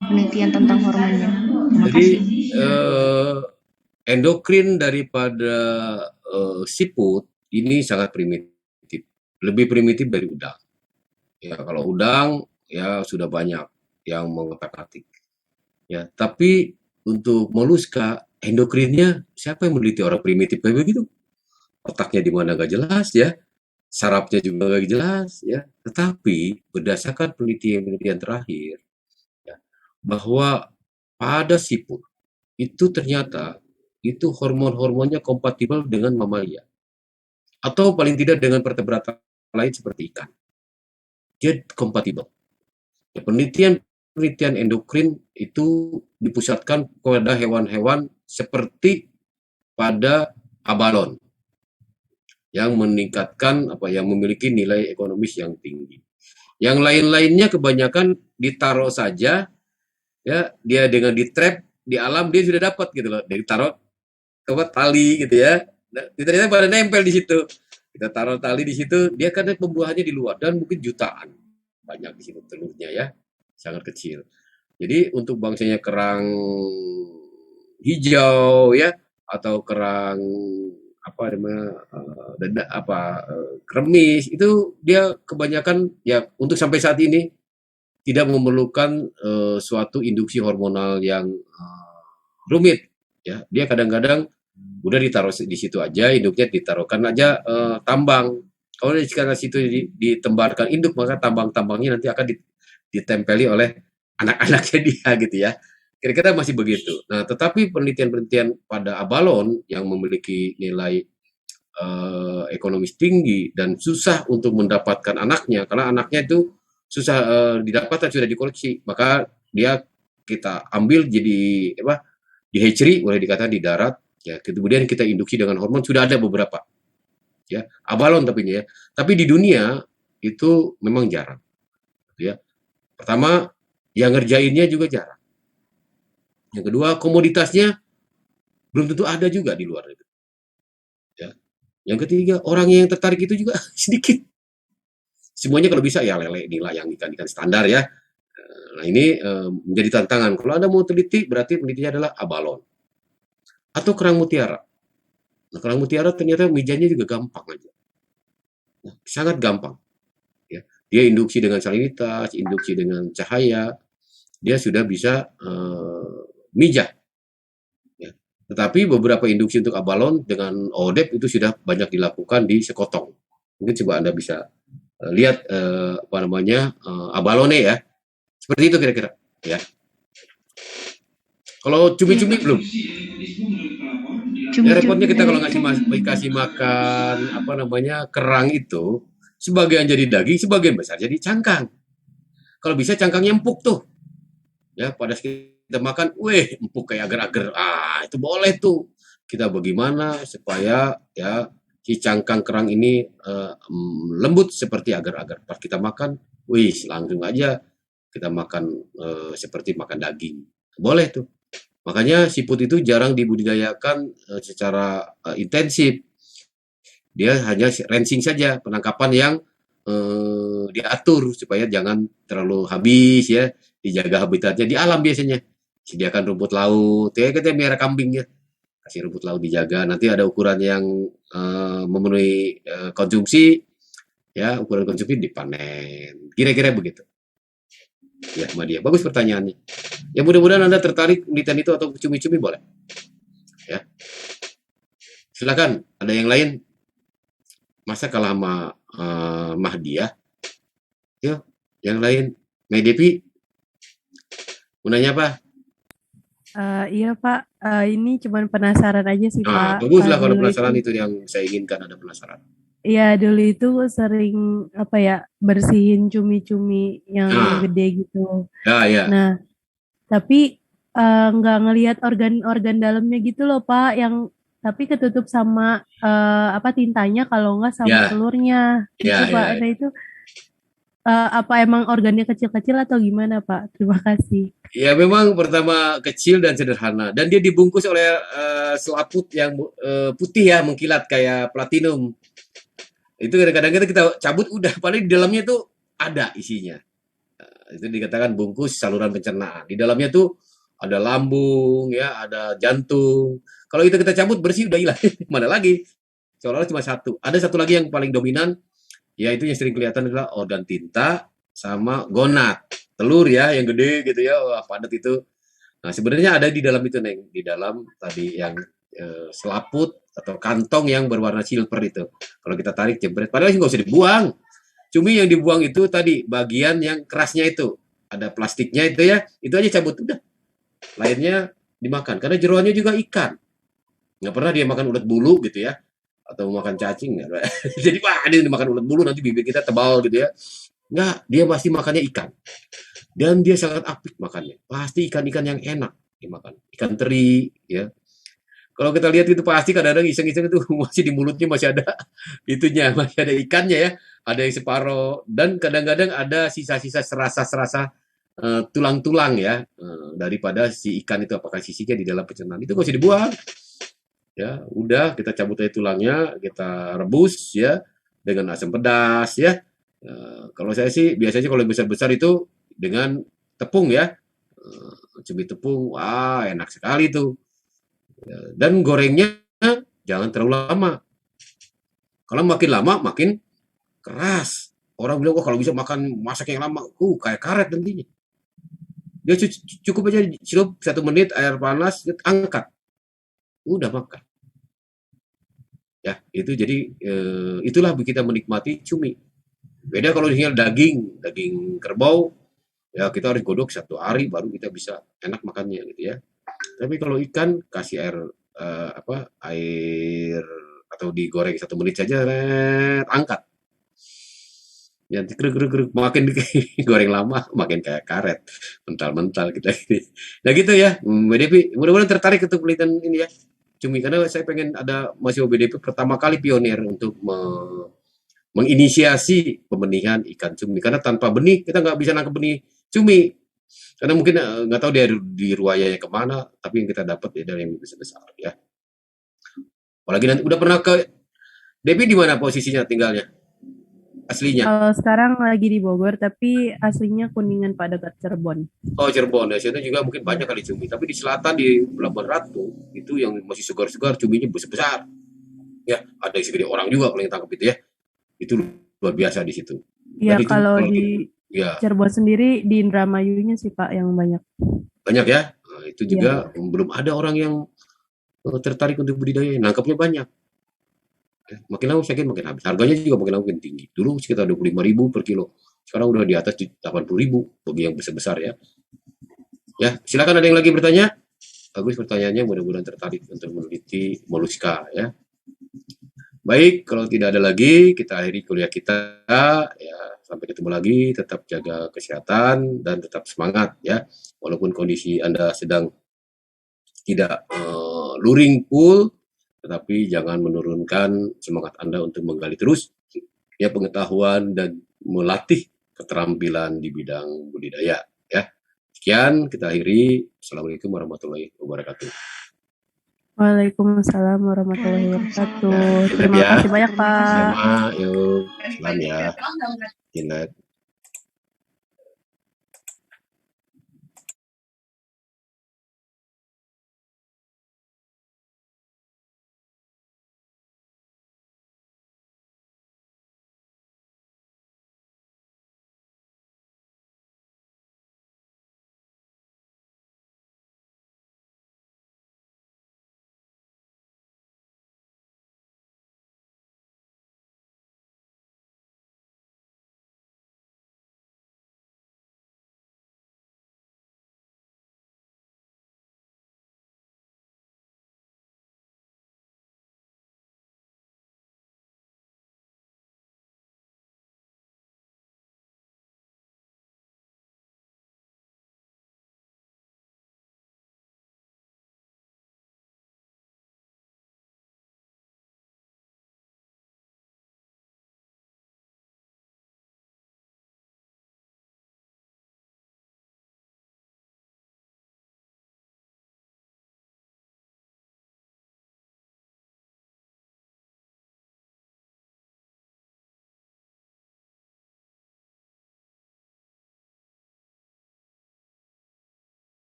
penelitian tentang hormonnya. Jadi endokrin daripada siput ini sangat primitif, lebih primitif dari udang. Ya, kalau udang ya sudah banyak yang mengotak-atik. Ya, tapi untuk moluska endokrinnya siapa yang meneliti? Orang primitif kayak begitu. Otaknya di mana gak jelas ya, sarafnya juga gak jelas ya. Tetapi berdasarkan penelitian terakhir bahwa pada siput itu ternyata itu hormon-hormonnya kompatibel dengan mamalia atau paling tidak dengan vertebrata lain seperti ikan. Dia kompatibel. Ya, penelitian endokrin itu dipusatkan pada hewan-hewan seperti pada abalon yang meningkatkan yang memiliki nilai ekonomis yang tinggi. Yang lain-lainnya kebanyakan ditaruh saja. Ya, dia dengan di trap di alam dia sudah dapat gitu loh, dari taruh tali gitu ya. Nah, ternyata pada nempel di situ. Kita taruh tali di situ, dia kan pembuahannya di luar dan mungkin jutaan banyak di situ telurnya ya, sangat kecil. Jadi untuk bangsanya kerang hijau ya atau kerang kremis itu dia kebanyakan ya untuk sampai saat ini tidak memerlukan suatu induksi hormonal yang rumit ya. Dia kadang-kadang udah ditaruh di situ aja, induknya ditaruhkan aja tambang. Kalau di sekitar situ ditembarkan induk, maka tambang-tambangnya nanti akan ditempeli oleh anak-anaknya dia gitu ya. Kira-kira masih begitu. Nah, tetapi penelitian-penelitian pada abalon yang memiliki nilai ekonomis tinggi dan susah untuk mendapatkan anaknya, karena anaknya itu susah didapatkan, sudah dikoleksi, maka dia kita ambil jadi di hatchery, boleh dikatakan di darat ya, kemudian kita induksi dengan hormon, sudah ada beberapa ya abalon tapi ini ya, tapi di dunia itu memang jarang. ya. Pertama, yang ngerjainnya juga jarang. Yang kedua, komoditasnya belum tentu ada juga di luar itu. Ya. Yang ketiga, orang yang tertarik itu juga sedikit. Semuanya kalau bisa ya lele, nila, yang ikan-ikan standar ya. Nah ini menjadi tantangan. Kalau Anda mau teliti, berarti penelitinya adalah abalon. Atau kerang mutiara. Nah, kerang mutiara ternyata mijanya juga gampang aja. Nah, sangat gampang. Ya. Dia induksi dengan salinitas, induksi dengan cahaya. Dia sudah bisa mijah. Ya. Tetapi beberapa induksi untuk abalon dengan ODEP itu sudah banyak dilakukan di sekotong. Mungkin coba Anda bisa lihat abalone ya. Seperti itu kira-kira ya. Kalau cumi-cumi belum. Ya repotnya kita kalau kasih makan kerang itu, sebagian jadi daging, sebagian besar jadi cangkang. Kalau bisa cangkangnya empuk tuh. Ya, pada kita makan, empuk kayak agar-agar. Itu boleh tuh. Kita bagaimana supaya ya si cangkang kerang ini lembut seperti agar-agar. Pas kita makan, langsung aja kita makan seperti makan daging. Boleh tuh. Makanya siput itu jarang dibudidayakan secara intensif. Dia hanya ranging saja, penangkapan yang diatur supaya jangan terlalu habis ya, dijaga habitatnya di alam biasanya. Sediakan rumput laut, ya kita miara kambing ya. Kasih rumput laut dijaga, nanti ada ukuran yang memenuhi konsumsi, ya ukuran konsumsi dipanen. Kira-kira begitu. Ya, sama dia. Bagus pertanyaannya. Ya mudah-mudahan Anda tertarik penelitian itu atau cumi-cumi boleh. Ya. Silakan. Ada yang lain? Masa kalah sama Mahdiah? Yuk, yang lain. Medepi? Mau nanya apa? Iya Pak, ini cuma penasaran aja sih Pak. Baguslah kalau penasaran itu yang saya inginkan, ada penasaran. Iya, dulu itu sering bersihin cumi-cumi yang gede gitu. Ya. Nah, tapi nggak ngelihat organ-organ dalamnya gitu loh Pak, yang tapi ketutup sama tintanya, kalau nggak sama telurnya gitu Pak. Nah itu apa emang organnya kecil-kecil atau gimana Pak? Terima kasih. Ya memang pertama kecil dan sederhana, dan dia dibungkus oleh selaput yang putih ya, mengkilat kayak platinum. Itu kadang-kadang kita cabut udah, paling di dalamnya tuh ada isinya. Itu dikatakan bungkus saluran pencernaan. Di dalamnya tuh ada lambung, ya, ada jantung. Kalau itu kita cabut bersih udah hilang. Mana lagi? Seolah-olah cuma satu. Ada satu lagi yang paling dominan, yaitu yang sering kelihatan adalah organ tinta sama gonad. Telur ya, yang gede gitu ya, wah padat itu. Nah sebenarnya ada di dalam itu, Neng. Di dalam tadi yang selaput atau kantong yang berwarna silver itu. Kalau kita tarik jebret, padahal nggak usah dibuang. Cumi yang dibuang itu tadi bagian yang kerasnya itu, ada plastiknya itu ya, itu aja cabut udah. Lainnya dimakan karena jeroannya juga ikan. Nggak pernah dia makan ulat bulu gitu ya, atau makan cacing. Jadi dia dimakan ulat bulu nanti bibir kita tebal gitu ya. Nggak, dia pasti makannya ikan. Dan dia sangat apik makannya. Pasti ikan-ikan yang enak dimakan. Ikan teri ya. Kalau kita lihat itu pasti kadang-kadang iseng-iseng itu masih di mulutnya masih ada itunya, masih ada ikannya ya, ada yang separoh, dan kadang-kadang ada sisa-sisa serasa-serasa tulang-tulang ya, daripada si ikan itu, apakah sisinya di dalam pencernaan itu masih dibuang. Ya, udah kita cabut aja tulangnya, kita rebus ya dengan asam pedas ya. Kalau saya sih biasanya kalau besar-besar itu dengan tepung ya, cumi tepung, wah enak sekali tuh. Dan gorengnya jangan terlalu lama. Kalau makin lama makin keras. Orang bilang, kalau bisa makan masak yang lama, kayak karet nantinya. Dia cukup aja sirup 1 menit air panas, angkat, udah makan. Ya itu jadi itulah kita menikmati cumi. Beda kalau tinggal daging kerbau, ya kita harus godok 1 hari baru kita bisa enak makannya gitu ya. Tapi kalau ikan kasih air atau digoreng 1 menit saja, angkat. Ya geruk makin goreng lama makin kayak karet, mental kita ini. Nah gitu ya, Mbak Devi. Mudah-mudahan tertarik untuk penelitian ini ya, cumi, karena saya pengen ada mahasiswa BDP pertama kali pionir untuk menginisiasi pembenihan ikan cumi, karena tanpa benih kita nggak bisa nangkep benih cumi, karena mungkin nggak tahu dia di ruayanya kemana, tapi yang kita dapat ya dari yang besar-besar ya. Apalagi nanti udah pernah ke Debbie, di mana posisinya tinggalnya aslinya? Kalau sekarang lagi di Bogor, tapi aslinya Kuningan Pak, dekat Cirebon. Oh, Cirebon ya, situ juga mungkin banyak kali cumi, tapi di selatan di Pelabuhan Ratu itu yang masih segar-segar cuminya besar-besar ya, ada yang segede orang juga kalau yang tangkap itu ya, itu luar biasa di situ. Iya, kalau di ya, Cirebon sendiri di Indramayunya sih Pak yang banyak ya. Nah, itu juga ya, belum ada orang yang tertarik untuk budidaya, nangkapnya banyak. Makin lama saya makin habis. Harganya juga makin lama makin tinggi. Dulu sekitar 25.000 per kilo. Sekarang udah di atas 80.000 bagi yang besar-besar ya. Ya, silakan ada yang lagi bertanya? Bagus pertanyaannya, mudah-mudahan tertarik untuk meneliti moluska ya. Baik, kalau tidak ada lagi, kita akhiri kuliah kita ya. Sampai ketemu lagi, tetap jaga kesehatan dan tetap semangat ya. Walaupun kondisi Anda sedang tidak luring full, tetapi jangan menurunkan semangat Anda untuk menggali terus ya pengetahuan dan melatih keterampilan di bidang budidaya ya. Sekian kita akhiri. Assalamualaikum warahmatullahi wabarakatuh. Waalaikumsalam warahmatullahi wabarakatuh. Terima kasih banyak Pak. Sama, yuk, salam ya.